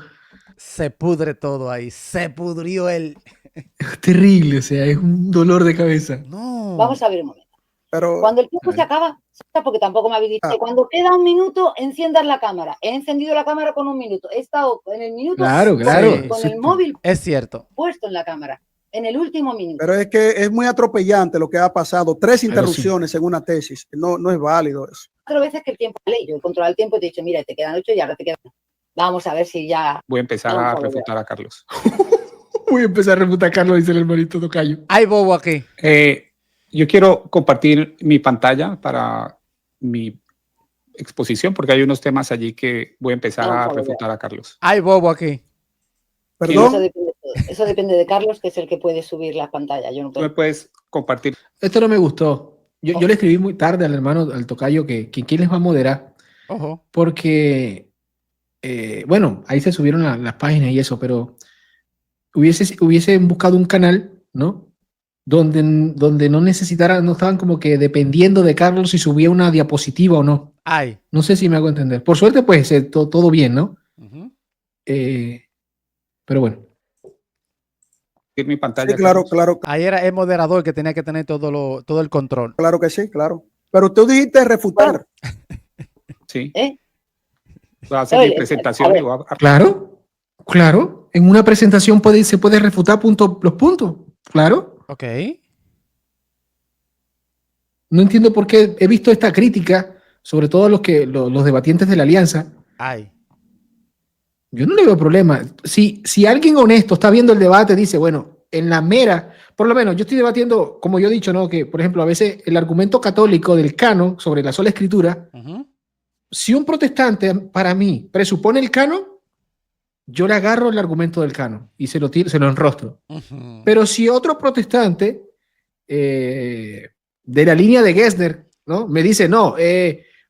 Se pudre todo ahí. Se pudrió el. es terrible? O sea, es un dolor de cabeza. No. Vamos a ver un momento. Pero Cuando el tiempo se acaba, porque tampoco me habéis dicho, Ah. cuando queda un minuto, enciendas la cámara. He encendido la cámara con un minuto. He estado en el minuto Claro, con- claro. Sí. con el móvil Es cierto. puesto en la cámara. En el último minuto. Pero es que es muy atropellante lo que ha pasado. 3 sí. interrupciones en una tesis. No es válido eso. 4 veces que el tiempo ley. Yo he controlado el tiempo y te he dicho, mira, te quedan 8 y ahora te quedan. Vamos a ver si ya. Voy a empezar Vamos a a ver. refutar a Carlos. Voy a empezar a refutar a Carlos, dice el hermanito Tocayo. Hay bobo aquí. Yo quiero compartir mi pantalla para mi exposición porque hay unos temas allí que voy a empezar Vamos a a ver. refutar a Carlos. Hay bobo aquí. Eso Perdón. depende, eso depende de Carlos, que es el que puede subir las pantallas. Yo no Tú me puedo. puedes compartir. Esto no me gustó. Yo le escribí muy tarde al hermano, al Tocayo, que quién les va a moderar, Ojo. porque, bueno, ahí se subieron las páginas y eso, pero hubiesen buscado un canal, ¿no? Donde no necesitaran, no estaban como que dependiendo de Carlos si subía una diapositiva o no. Hay. No sé si me hago entender. Por suerte, pues, todo bien, ¿no? Ujú. Pero bueno. compartir mi pantalla. Sí, claro, Carlos. claro, Ahí era el moderador que tenía que tener todo el control. claro que sí, claro. Pero tú dijiste refutar. Sí. ¿Eh? Voy a hacer Oye, mi presentación a ver. y voy a- Claro, claro. En una presentación se puede refutar los puntos. Claro. Ok. No entiendo por qué he visto esta crítica, sobre todo los debatientes de la alianza. Hay. Yo no le veo problema. Si alguien honesto está viendo el debate, dice, bueno, en la mera, por lo menos yo estoy debatiendo, como yo he dicho, ¿no? Que, por ejemplo, a veces el argumento católico del canon sobre la sola escritura, Ujú. si un protestante para mí presupone el canon, yo le agarro el argumento del canon y se lo enrostro. Ujú. Pero si otro protestante de la línea de Gessner, ¿no? Me dice no,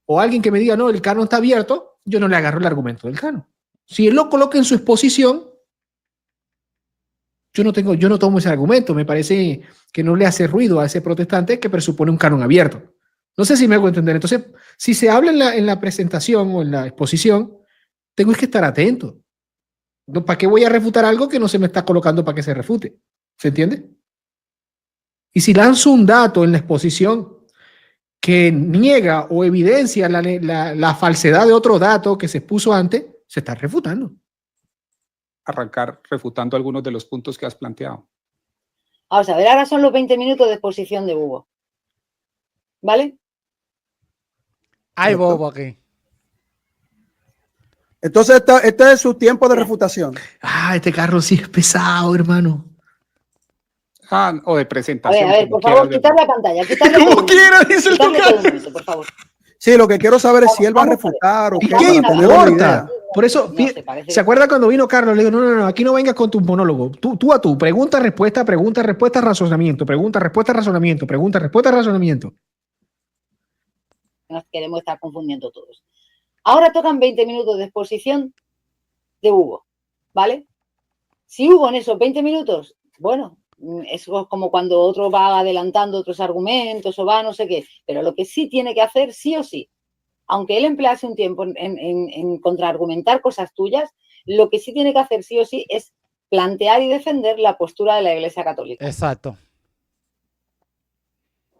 o alguien que me diga no, el canon está abierto, yo no le agarro el argumento del canon. Si él lo coloca en su exposición, yo no tomo ese argumento. Me parece que no le hace ruido a ese protestante que presupone un canon abierto. No sé si me hago entender. Entonces, si se habla en la presentación o en la exposición, tengo que estar atento. ¿No? ¿Para qué voy a refutar algo que no se me está colocando para que se refute? ¿Se entiende? Y si lanzo un dato en la exposición que niega o evidencia la falsedad de otro dato que se expuso antes, se está refutando. arrancar refutando algunos de los puntos que has planteado. Vamos a ver, ahora son los 20 minutos de exposición de Hugo. ¿Vale? Hay Correcto. bobo aquí. Entonces, este es su tiempo de refutación. Ah, este carro sí es pesado, hermano. O de A presentación. ver, como por favor, quieras quitar la pantalla. Quitarle todo Como un quiera, minuto, dice el quitarle todo un tocayo. minuto, por favor. Sí, lo que quiero saber es si él va a Vamos a ver. refutar o ¿Y qué. qué para tener una importa? idea. Por eso, No, se parece. ¿se acuerda cuando vino Carlos? Le digo, no, aquí no vengas con tu monólogo. Tú a tú. Pregunta, respuesta, razonamiento. Pregunta, respuesta, razonamiento. Pregunta, respuesta, razonamiento. Nos queremos estar confundiendo todos. Ahora tocan 20 minutos de exposición de Hugo, ¿vale? Si hubo en esos 20 minutos, bueno, es como cuando otro va adelantando otros argumentos o va no sé qué, pero lo que sí tiene que hacer, sí o sí, aunque él emplease un tiempo en contraargumentar cosas tuyas, lo que sí tiene que hacer sí o sí es plantear y defender la postura de la Iglesia Católica. Exacto.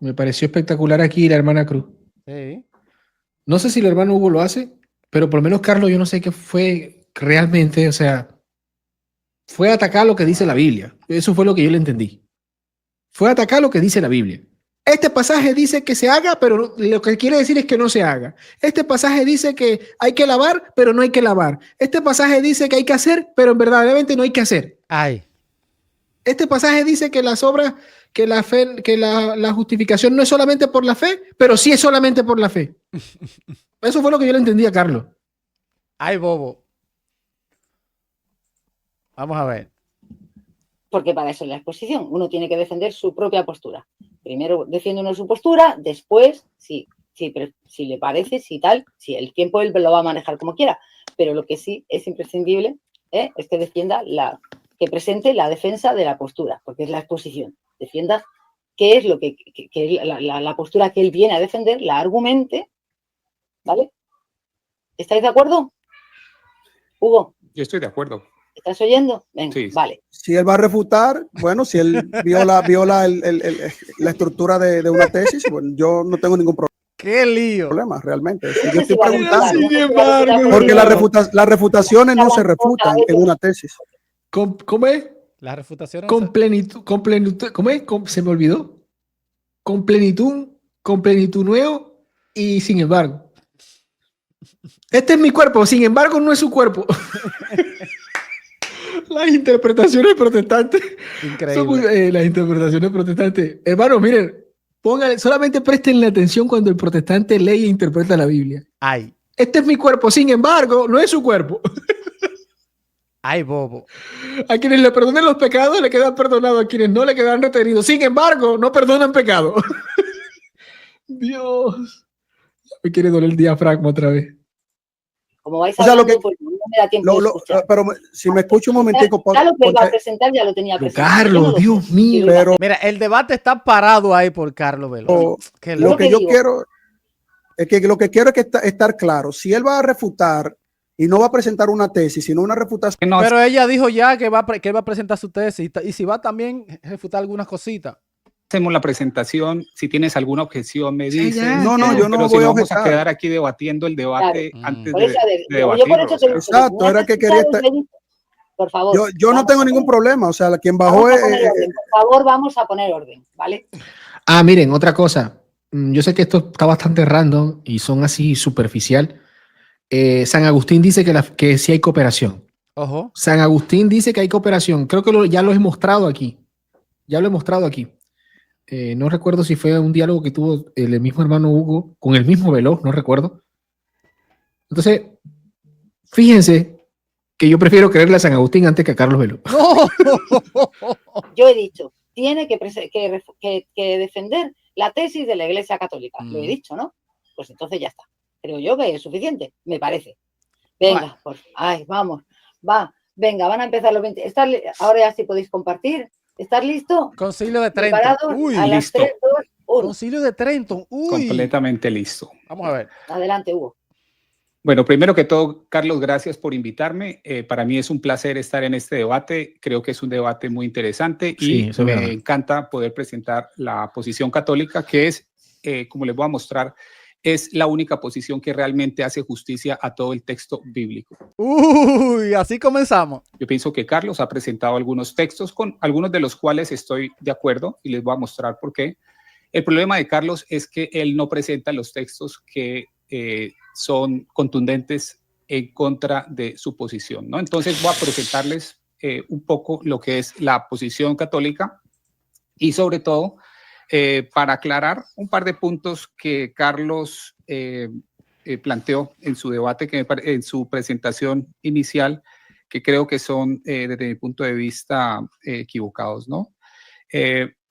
Me pareció espectacular aquí la hermana Cruz. Sí. No sé si el hermano Hugo lo hace, pero por lo menos Carlos, yo no sé qué fue realmente, o sea, fue atacar lo que dice la Biblia. Eso fue lo que yo le entendí. Fue atacar lo que dice la Biblia. Este pasaje dice que se haga, pero lo que quiere decir es que no se haga. Este pasaje dice que hay que lavar, pero no hay que lavar. Este pasaje dice que hay que hacer, pero verdaderamente no hay que hacer. Ay. Este pasaje dice que las obras, que la fe, que la justificación no es solamente por la fe, pero sí es solamente por la fe. Eso fue lo que yo le entendí a Carlos. Ay, bobo. Vamos a ver. Porque para eso es la exposición. Uno tiene que defender su propia postura. Primero defiende uno su postura, después, si le parece, si tal, si el tiempo él lo va a manejar como quiera. Pero lo que sí es imprescindible es que defienda que presente la defensa de la postura, porque es la exposición. Defienda qué es lo que la postura que él viene a defender, la argumente, ¿vale? ¿Estáis de acuerdo? Hugo, Yo estoy de acuerdo. ¿estás oyendo? Venga, Sí. vale. Si él va a refutar, bueno, si él viola la estructura de una tesis, bueno, yo no tengo ningún ¡Qué lío! problema realmente. Si No yo sé si estoy va a preguntando, refutar, Sin no sé si va a refutar embargo, porque porque- las refutaciones no se refutan en una tesis. ¿Cómo es? Las refutaciones. Con plenitud, ¿cómo es? Se me olvidó. Con plenitud nuevo y sin embargo. Este es mi cuerpo, sin embargo no es su cuerpo. Las interpretaciones protestantes. Increíble. Las interpretaciones protestantes. Hermanos, miren, solamente presten atención cuando el protestante lee e interpreta la Biblia. Ay. Este es mi cuerpo, sin embargo, no es su cuerpo. Ay, bobo. A quienes le perdonen los pecados, le quedan perdonados. A quienes no, le quedan retenidos. Sin embargo, no perdonan pecado. Dios. Me quiere doler el diafragma otra vez. Como vais O sea, hablando, pues no me da tiempo de escuchar. pero si me escucho un momentico, Ya lo que iba a porque, presentar ya lo tenía Pero presentado. Yo no Carlos, lo sé. Dios mío. pero Mira, el debate está parado ahí por Carlos Veloz. Qué lo loco. que yo digo. quiero es que lo que quiero es que estar claro. Si él va a refutar y no va a presentar una tesis, sino una refutación, Que no, Pero ella dijo ya que que él va a presentar su tesis y si va también refutar algunas cositas. hacemos la presentación. Si tienes alguna objeción, me Sí, dices. ya, no, ya. yo no Pero si voy a no, vamos a objetar. quedar aquí debatiendo el debate Claro. antes Por eso, de yo por debatirlo. eso o sea. Exacto, era que quería estar- por favor. yo no vamos tengo a ningún poner- problema. O sea, quien bajó vamos a poner orden. Por favor, vamos a poner orden, ¿vale? Ah, miren, otra cosa. Yo sé que esto está bastante random y son así superficial. San Agustín dice que sí hay cooperación. Ojo. San Agustín dice que hay cooperación. Creo que ya lo he mostrado aquí. Ya lo he mostrado aquí. No recuerdo si fue un diálogo que tuvo el mismo hermano Hugo con el mismo Veloz, no recuerdo. Entonces, fíjense que yo prefiero creerle a San Agustín antes que a Carlos Veloz. No. Yo he dicho, tiene que defender la tesis de la Iglesia Católica. Lo he dicho, ¿no? Pues entonces ya está. Creo yo que es suficiente, me parece. Venga, ay, vamos, va. Venga, van a empezar los 20. Ahora ya sí podéis compartir. ¿Estás listo? Concilio de Trento. ¿Preparados? Uy, A las listo. 3, 2, 1. Concilio de Trento. Uy. Completamente listo. Vamos a ver. Adelante, Hugo. Bueno, primero que todo, Carlos, gracias por invitarme. Para mí es un placer estar en este debate. Creo que es un debate muy interesante Sí, y eso es verdad. me encanta poder presentar la posición católica, que es, como les voy a mostrar, es la única posición que realmente hace justicia a todo el texto bíblico. Uy, así comenzamos. Yo pienso que Carlos ha presentado algunos textos con algunos de los cuales estoy de acuerdo y les voy a mostrar por qué. El problema de Carlos es que él no presenta los textos que son contundentes en contra de su posición, ¿no? Entonces voy a presentarles un poco lo que es la posición católica y sobre todo para aclarar un par de puntos que Carlos planteó en su debate, en su presentación inicial, que creo que son desde mi punto de vista equivocados, ¿no?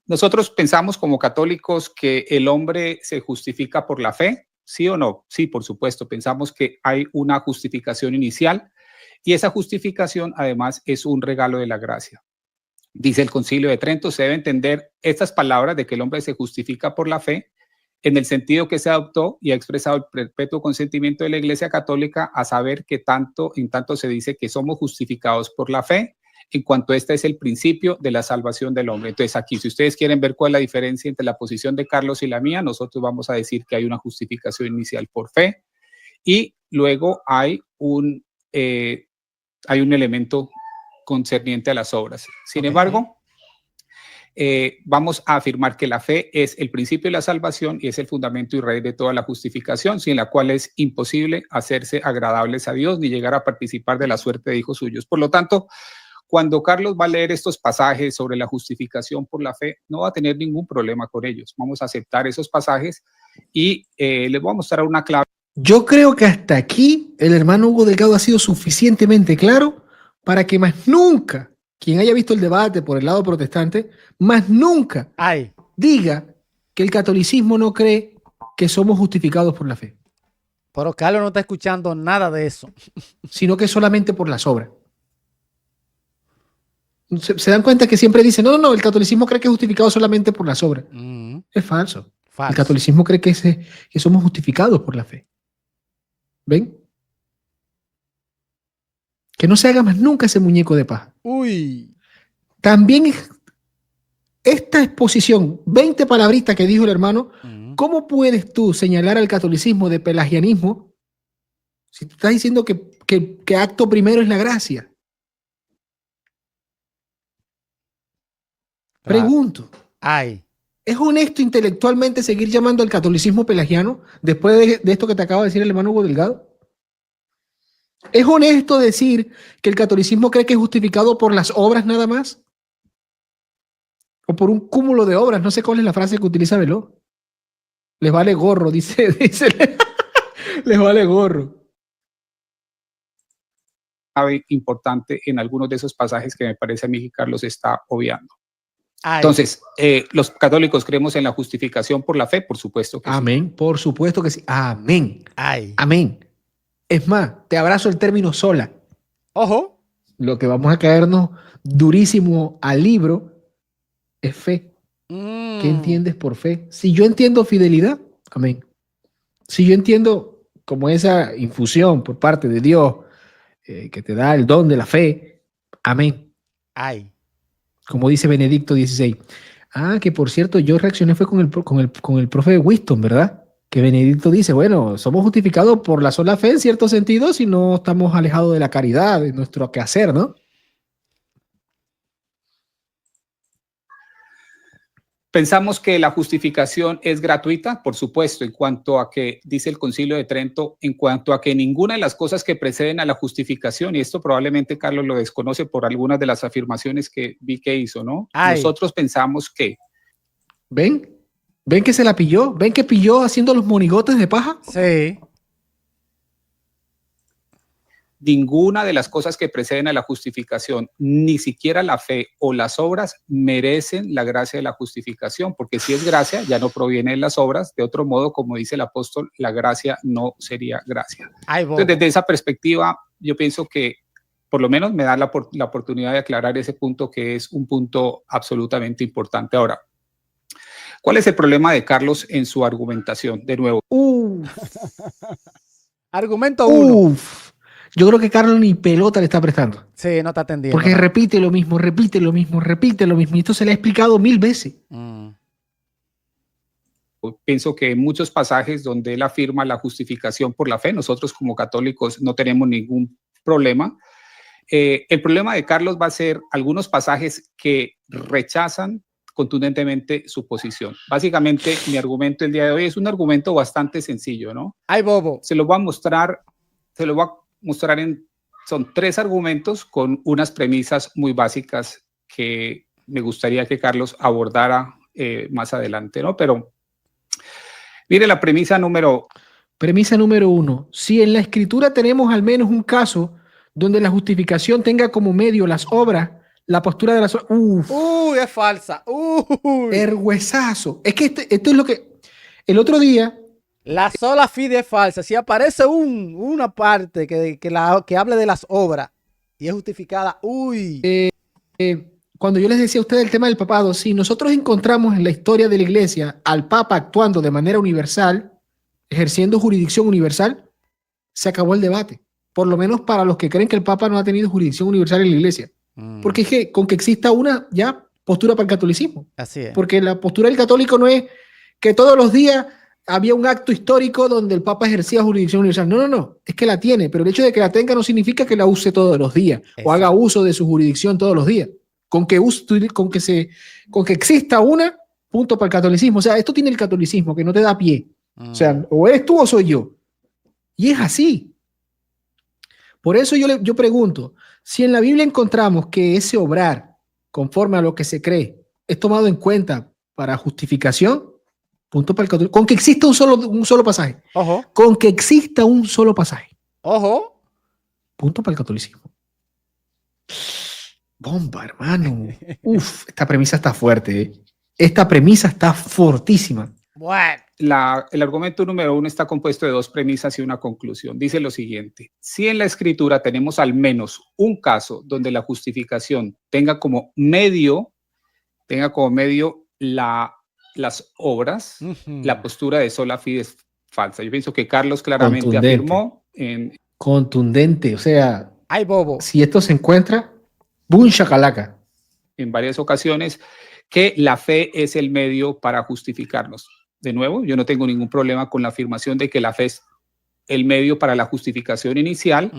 Nosotros pensamos como católicos que el hombre se justifica por la fe, ¿sí o no? Sí, por supuesto, pensamos que hay una justificación inicial Y esa justificación, además, es un regalo de la gracia. Dice el Concilio de Trento, se debe entender estas palabras de que el hombre se justifica por la fe en el sentido que se adoptó y ha expresado el perpetuo consentimiento de la Iglesia Católica, a saber que en tanto se dice que somos justificados por la fe, en cuanto este es el principio de la salvación del hombre. Entonces aquí, si ustedes quieren ver cuál es la diferencia entre la posición de Carlos y la mía, nosotros vamos a decir que hay una justificación inicial por fe y luego hay un elemento concerniente a las obras. Sin embargo, vamos a afirmar que la fe es el principio de la salvación y es el fundamento y raíz de toda la justificación, sin la cual es imposible hacerse agradables a Dios ni llegar a participar de la suerte de hijos suyos. Por lo tanto, cuando Carlos va a leer estos pasajes sobre la justificación por la fe, no va a tener ningún problema con ellos. Vamos a aceptar esos pasajes y les voy a mostrar una clave. Yo creo que hasta aquí el hermano Hugo Delgado ha sido suficientemente claro para que más nunca, quien haya visto el debate por el lado protestante, más nunca diga que el catolicismo no cree que somos justificados por la fe. Pero Carlos no está escuchando nada de eso. Sino que solamente por las obras. Se dan cuenta que siempre dicen, no, el catolicismo cree que es justificado solamente por las obras. Es falso. El catolicismo cree que somos justificados por la fe. ¿Ven? Que no se haga más nunca ese muñeco de paja. Uy. También esta exposición, 20 palabritas que dijo el hermano, ¿cómo puedes tú señalar al catolicismo de pelagianismo si tú estás diciendo que acto primero es la gracia? Pregunto. ¿Es honesto intelectualmente seguir llamando al catolicismo pelagiano después de esto que te acaba de decir el hermano Hugo Delgado? ¿Es honesto decir que el catolicismo cree que es justificado por las obras nada más? ¿O por un cúmulo de obras? No sé cuál es la frase que utiliza Veló. Les vale gorro, dice les vale gorro. Importante en algunos de esos pasajes que me parece a mí que Carlos está obviando. Entonces, los católicos creemos en la justificación por la fe, por supuesto que amén, sí. Por supuesto que sí. Amén. Amén. Es más, te abrazo el término sola. Ojo. Lo que vamos a caernos durísimo al libro es fe. ¿Qué entiendes por fe? Si yo entiendo fidelidad, amén. Si yo entiendo como esa infusión por parte de Dios que te da el don de la fe, amén. Como dice Benedicto XVI. Que por cierto, yo reaccioné fue con el profe Winston, ¿verdad? Que Benedicto dice, bueno, somos justificados por la sola fe en cierto sentido si no estamos alejados de la caridad, de nuestro quehacer, ¿no? Pensamos que la justificación es gratuita, por supuesto, en cuanto a que, dice el Concilio de Trento, en cuanto a que ninguna de las cosas que preceden a la justificación, y esto probablemente Carlos lo desconoce por algunas de las afirmaciones que vi que hizo, ¿no? Nosotros pensamos que... ¿Ven? ¿Ven que se la pilló? ¿Ven que pilló haciendo los monigotes de paja? Sí. Ninguna de las cosas que preceden a la justificación, ni siquiera la fe o las obras, merecen la gracia de la justificación, porque si es gracia, ya no proviene de las obras. De otro modo, como dice el apóstol, la gracia no sería gracia. Entonces, desde esa perspectiva, yo pienso que por lo menos me da la oportunidad de aclarar ese punto, que es un punto absolutamente importante. Ahora, ¿cuál es el problema de Carlos en su argumentación? De nuevo. Argumento 1. Yo creo que Carlos ni pelota le está prestando. Sí, no está atendiendo. Porque repite lo mismo. Y esto se le ha explicado 1000 veces. Pienso que en muchos pasajes donde él afirma la justificación por la fe, nosotros como católicos no tenemos ningún problema. El problema de Carlos va a ser algunos pasajes que rechazan contundentemente su posición. Básicamente, mi argumento el día de hoy es un argumento bastante sencillo, ¿no? Bobo. Se lo voy a mostrar son 3 argumentos con unas premisas muy básicas que me gustaría que Carlos abordara más adelante, ¿no? Pero mire la premisa número 1. Si en la escritura tenemos al menos un caso donde la justificación tenga como medio las obras, la postura de las obras... es falsa. Ergüezazo. Es que esto es lo que... El otro día La sola fide es falsa. Si aparece una parte que hable de las obras y es justificada, uy. Cuando yo les decía a ustedes el tema del papado, si nosotros encontramos en la historia de la iglesia al papa actuando de manera universal, ejerciendo jurisdicción universal, se acabó el debate. Por lo menos para los que creen que el papa no ha tenido jurisdicción universal en la iglesia. Porque es que con que exista una ya postura para el catolicismo. Así es. Porque la postura del católico no es que todos los días había un acto histórico donde el papa ejercía jurisdicción universal. No, no, no. Es que la tiene, pero el hecho de que la tenga no significa que la use todos los días o haga uso de su jurisdicción todos los días. Con que exista una, punto para el catolicismo. O sea, esto tiene el catolicismo que no te da pie. O sea, o eres tú o soy yo. Y es así. Por eso yo pregunto, si en la Biblia encontramos que ese obrar conforme a lo que se cree es tomado en cuenta para justificación, punto para el catolicismo. Con que exista un solo pasaje. Ojo. Con que exista un solo pasaje. Ojo. Punto para el catolicismo. Bomba, hermano. Uf, esta premisa está fuerte. Esta premisa está fortísima. Bueno. El argumento número 1 está compuesto de 2 premisas y una conclusión. Dice lo siguiente: si en la escritura tenemos al menos un caso donde la justificación tenga como medio las obras, la postura de sola fide es falsa. Yo pienso que Carlos claramente afirmó contundente, o sea, ay, bobo. Si esto se encuentra, ¡bum, shakalaka! En varias ocasiones que la fe es el medio para justificarnos. De nuevo, yo no tengo ningún problema con la afirmación de que la fe es el medio para la justificación inicial.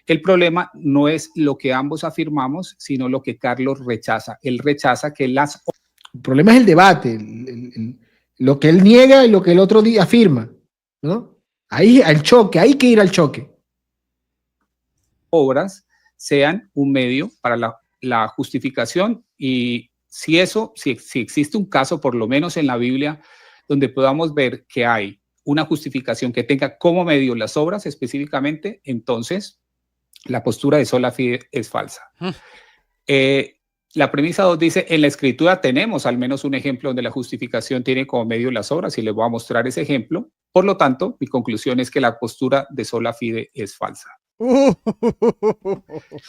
El problema no es lo que ambos afirmamos, sino lo que Carlos rechaza. Él rechaza que las... El problema es el debate, lo que él niega y lo que el otro afirma, ¿no? Ahí al choque, hay que ir al choque. Obras sean un medio para la justificación, y si existe un caso, por lo menos en la Biblia, donde podamos ver que hay una justificación que tenga como medio las obras específicamente, entonces la postura de sola fide es falsa. La premisa 2 dice: en la escritura tenemos al menos un ejemplo donde la justificación tiene como medio las obras, y les voy a mostrar ese ejemplo. Por lo tanto, mi conclusión es que la postura de sola fide es falsa.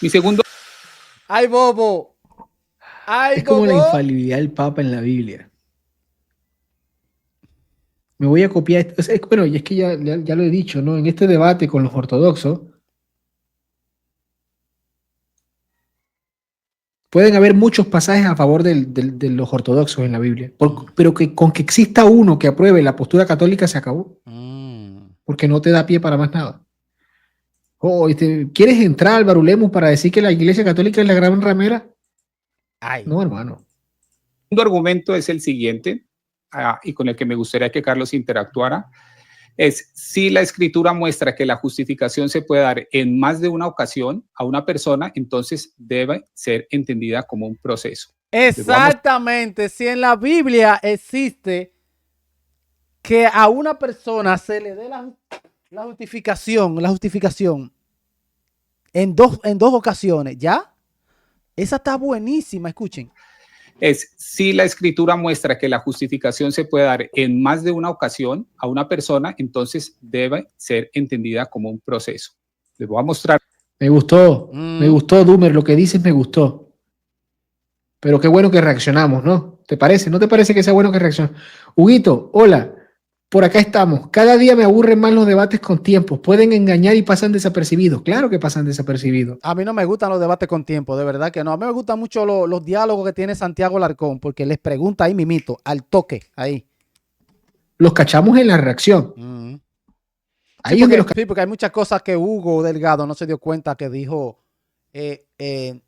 Mi segundo... ¡Ay, bobo! ¡Ay, es como bobo! la infalibilidad del Papa en la Biblia. Me voy a copiar. Bueno, y es que ya lo he dicho, ¿no? En este debate con los ortodoxos, pueden haber muchos pasajes a favor de los ortodoxos en la Biblia, pero que con que exista uno que apruebe la postura católica se acabó. Porque no te da pie para más nada. ¿Quieres entrar al Barulemus para decir que la Iglesia Católica es la gran ramera? Ay. No, hermano. El segundo argumento es el siguiente, y con el que me gustaría que Carlos interactuara, es: si la escritura muestra que la justificación se puede dar en más de una ocasión a una persona, entonces debe ser entendida como un proceso. Exactamente. Si en la Biblia existe que a una persona se le dé la justificación en dos ocasiones, ¿ya? Esa está buenísima, escuchen. Es: si la escritura muestra que la justificación se puede dar en más de una ocasión a una persona, entonces debe ser entendida como un proceso. Les voy a mostrar. Me gustó, Doomer, lo que dices me gustó. Pero qué bueno que reaccionamos, ¿no? ¿Te parece? ¿No te parece que sea bueno que reaccionemos? Huguito, hola, por acá estamos. Cada día me aburren más los debates con tiempo. Pueden engañar y pasan desapercibidos. Claro que pasan desapercibidos. A mí no me gustan los debates con tiempo, de verdad que no. A mí me gustan mucho los diálogos que tiene Santiago Larcón, porque les pregunta ahí mimito, al toque, ahí. Los cachamos en la reacción. Sí, porque hay muchas cosas que Hugo Delgado no se dio cuenta que dijo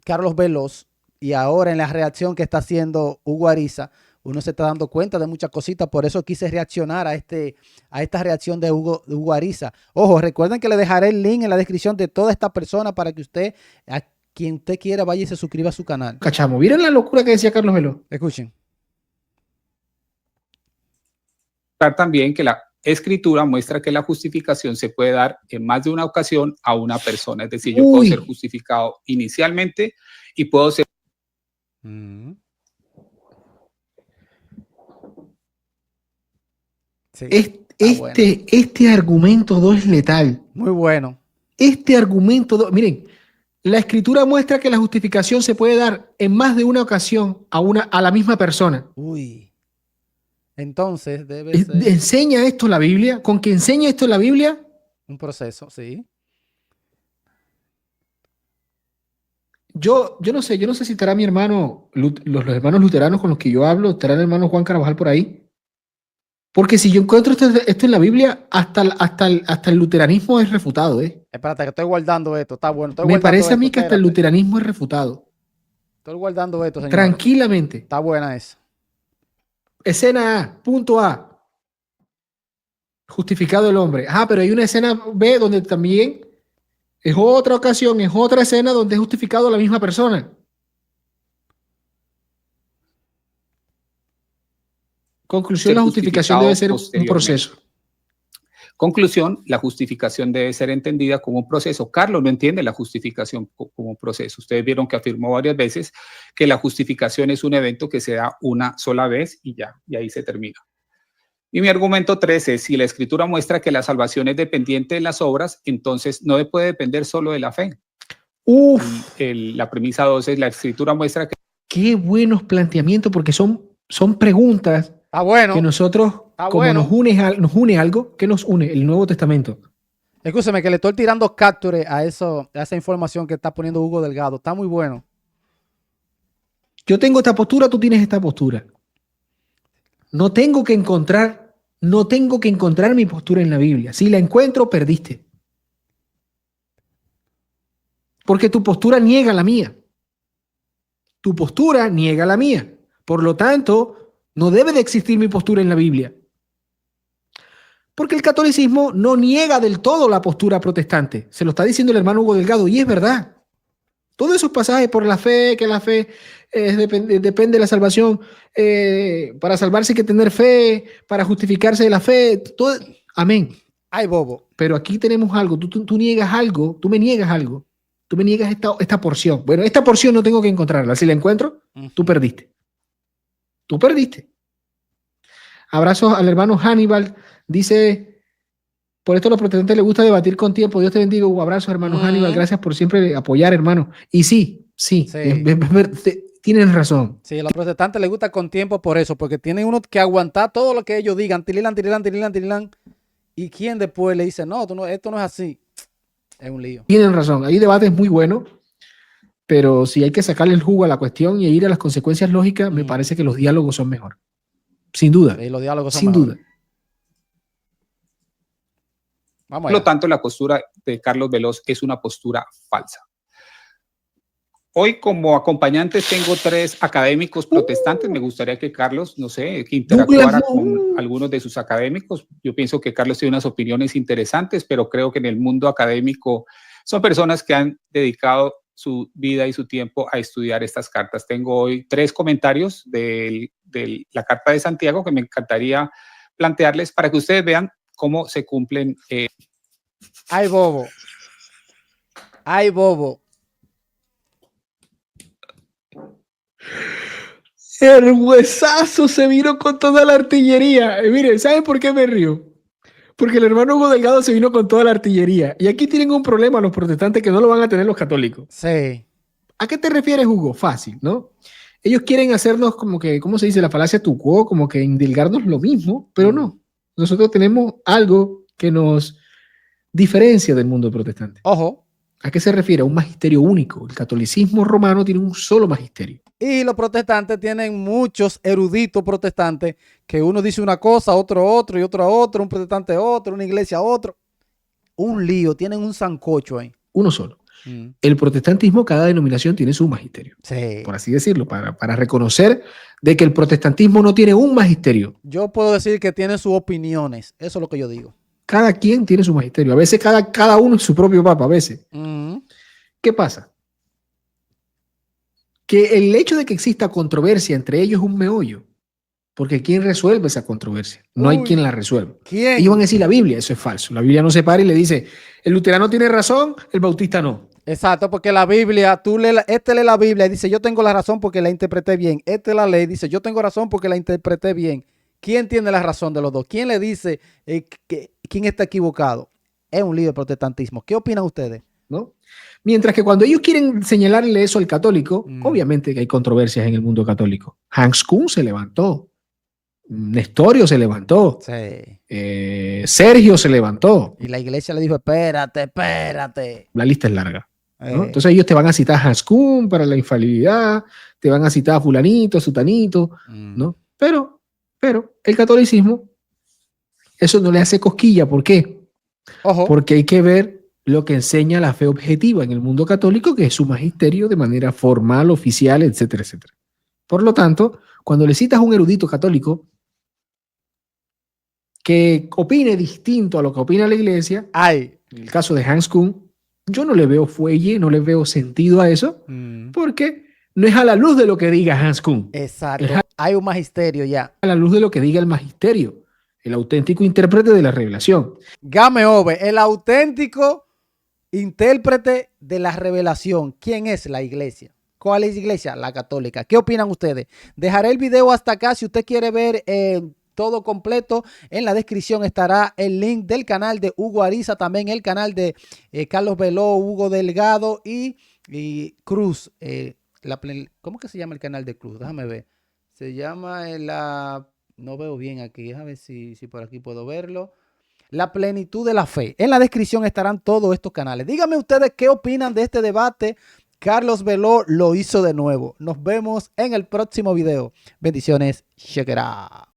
Carlos Veloz, y ahora en la reacción que está haciendo Hugo Ariza, uno se está dando cuenta de muchas cositas. Por eso quise reaccionar a esta reacción de Hugo Ariza. Ojo, recuerden que le dejaré el link en la descripción de toda esta persona para que usted, a quien usted quiera, vaya y se suscriba a su canal. Cachamos, ¿vieron la locura que decía Carlos Veloz? Escuchen. También que la escritura muestra que la justificación se puede dar en más de una ocasión a una persona. Es decir, yo puedo ser justificado inicialmente y puedo ser... Sí. Este argumento 2 es letal. Muy bueno. Este argumento 2, miren, la escritura muestra que la justificación se puede dar en más de una ocasión a la misma persona. Uy. Entonces debe ser ¿Enseña esto la Biblia? ¿Con que enseña esto la Biblia? un proceso, sí. Yo no sé si estará mi hermano, los hermanos luteranos con los que yo hablo, estará el hermano Juan Carvajal por ahí. Porque si yo encuentro esto en la Biblia, hasta el luteranismo es refutado, ¿eh? Espérate, que estoy guardando esto. Está bueno. Me parece a mí que hasta el luteranismo es refutado. Estoy guardando esto, señor. Tranquilamente. Está buena esa. Escena A, punto A. Justificado el hombre. Pero hay una escena B donde también es otra ocasión, es otra escena donde es justificado la misma persona. Conclusión, la justificación debe ser un proceso. Conclusión, la justificación debe ser entendida como un proceso. Carlos no entiende la justificación como un proceso. Ustedes vieron que afirmó varias veces que la justificación es un evento que se da una sola vez y ya, y ahí se termina. Y mi argumento 3 es, si la escritura muestra que la salvación es dependiente de las obras, entonces no puede depender solo de la fe. La premisa 2 es, la escritura muestra que... Qué buenos planteamientos, porque son preguntas que nosotros, como nos une algo, ¿qué nos une? El Nuevo Testamento. Escúcheme que le estoy tirando capture a esa información que está poniendo Hugo Delgado. Está muy bueno. Yo tengo esta postura, tú tienes esta postura. No tengo que encontrar mi postura en la Biblia. Si la encuentro, perdiste. Porque tu postura niega la mía. Tu postura niega la mía. Por lo tanto, no debe de existir mi postura en la Biblia. Porque el catolicismo no niega del todo la postura protestante. Se lo está diciendo el hermano Hugo Delgado y es verdad. Todos esos pasajes por la fe, que la fe depende de la salvación, para salvarse hay que tener fe, para justificarse de la fe, todo, amén. Ay, bobo. Pero aquí tenemos algo, tú niegas algo, tú me niegas algo, tú me niegas esta porción. Bueno, esta porción no tengo que encontrarla, si la encuentro, tú perdiste. Tú perdiste. Abrazos al hermano Hannibal, dice, por esto a los protestantes les gusta debatir con tiempo. Dios te bendiga. Un abrazo, hermano Hannibal. Gracias por siempre apoyar, hermano. Y sí. Tienen razón. Sí, a los protestantes les gusta con tiempo por eso, porque tienen uno que aguantar todo lo que ellos digan. Tirilan. Y quien después le dice, no, esto no es así. Es un lío. Tienen razón. Hay debates muy buenos, pero si hay que sacarle el jugo a la cuestión y ir a las consecuencias lógicas, me parece que los diálogos son mejor. Sin duda. Sí, los diálogos son sin mejor. duda. Por lo tanto, la postura de Carlos Veloz es una postura falsa. Hoy, como acompañantes, tengo 3 académicos protestantes. Me gustaría que Carlos, no sé, que interactuara con algunos de sus académicos. Yo pienso que Carlos tiene unas opiniones interesantes, pero creo que en el mundo académico son personas que han dedicado su vida y su tiempo a estudiar estas cartas. Tengo hoy 3 comentarios de la Carta de Santiago que me encantaría plantearles para que ustedes vean cómo se cumplen. Ay, bobo. El huesazo se vino con toda la artillería. Miren, ¿saben por qué me río? Porque el hermano Hugo Delgado se vino con toda la artillería. Y aquí tienen un problema los protestantes que no lo van a tener los católicos. Sí. ¿A qué te refieres, Hugo? Fácil, ¿no? Ellos quieren hacernos como que, ¿cómo se dice? La falacia tu quo, como que indilgarnos lo mismo, pero no. Nosotros tenemos algo que nos diferencia del mundo protestante. Ojo. ¿A qué se refiere? A un magisterio único. El catolicismo romano tiene un solo magisterio. Y los protestantes tienen muchos eruditos protestantes que uno dice una cosa, otro y otro, un protestante otro, una iglesia otro. Un lío, tienen un sancocho ahí. Uno solo. El protestantismo, cada denominación tiene su magisterio. Sí. Por así decirlo, para reconocer de que el protestantismo no tiene un magisterio. Yo puedo decir que tiene sus opiniones. Eso es lo que yo digo. Cada quien tiene su magisterio. A veces cada uno es su propio papa, a veces. ¿Qué pasa? Que el hecho de que exista controversia entre ellos es un meollo. Porque ¿quién resuelve esa controversia? No hay quien la resuelva. ¿Quién? Ellos van a decir la Biblia, eso es falso. La Biblia no se para y le dice, el luterano tiene razón, el bautista no. Exacto, porque la Biblia, este lee la Biblia y dice, yo tengo la razón porque la interpreté bien. Este la lee y dice, yo tengo razón porque la interpreté bien. ¿Quién tiene la razón de los dos? ¿Quién le dice quién está equivocado? Es un lío de protestantismo. ¿Qué opinan ustedes? ¿No? Mientras que cuando ellos quieren señalarle eso al católico, obviamente que hay controversias en el mundo católico. Hans Kuhn se levantó, Nestorio se levantó, Sí. Sergio se levantó. Y la iglesia le dijo, espérate. La lista es larga, ¿no? Eh, Entonces ellos te van a citar a Hans Kuhn para la infalibilidad, te van a citar a fulanito, a sutanito, ¿no? Pero el catolicismo, eso no le hace cosquilla. ¿Por qué? Ojo. Porque hay que ver lo que enseña la fe objetiva en el mundo católico, que es su magisterio de manera formal, oficial, etcétera, etcétera. Por lo tanto, cuando le citas a un erudito católico que opine distinto a lo que opina la iglesia, en el caso de Hans Kuhn, yo no le veo fuelle, no le veo sentido a eso, porque no es a la luz de lo que diga Hans Kuhn. Exacto. Hay un magisterio ya. A la luz de lo que diga el magisterio, el auténtico intérprete de la revelación. Game over, el auténtico intérprete de la revelación. ¿Quién es la iglesia? ¿Cuál es la iglesia? La católica. ¿Qué opinan ustedes? Dejaré el video hasta acá. Si usted quiere ver todo completo, en la descripción estará el link del canal de Hugo Ariza, también el canal de Carlos Veló, Hugo Delgado y Cruz. ¿Cómo que se llama el canal de Cruz? Déjame ver. Se llama no veo bien aquí. Déjame ver si por aquí puedo verlo. La plenitud de la fe. En la descripción estarán todos estos canales. Díganme ustedes qué opinan de este debate. Carlos Veló lo hizo de nuevo. Nos vemos en el próximo video. Bendiciones. Check it out.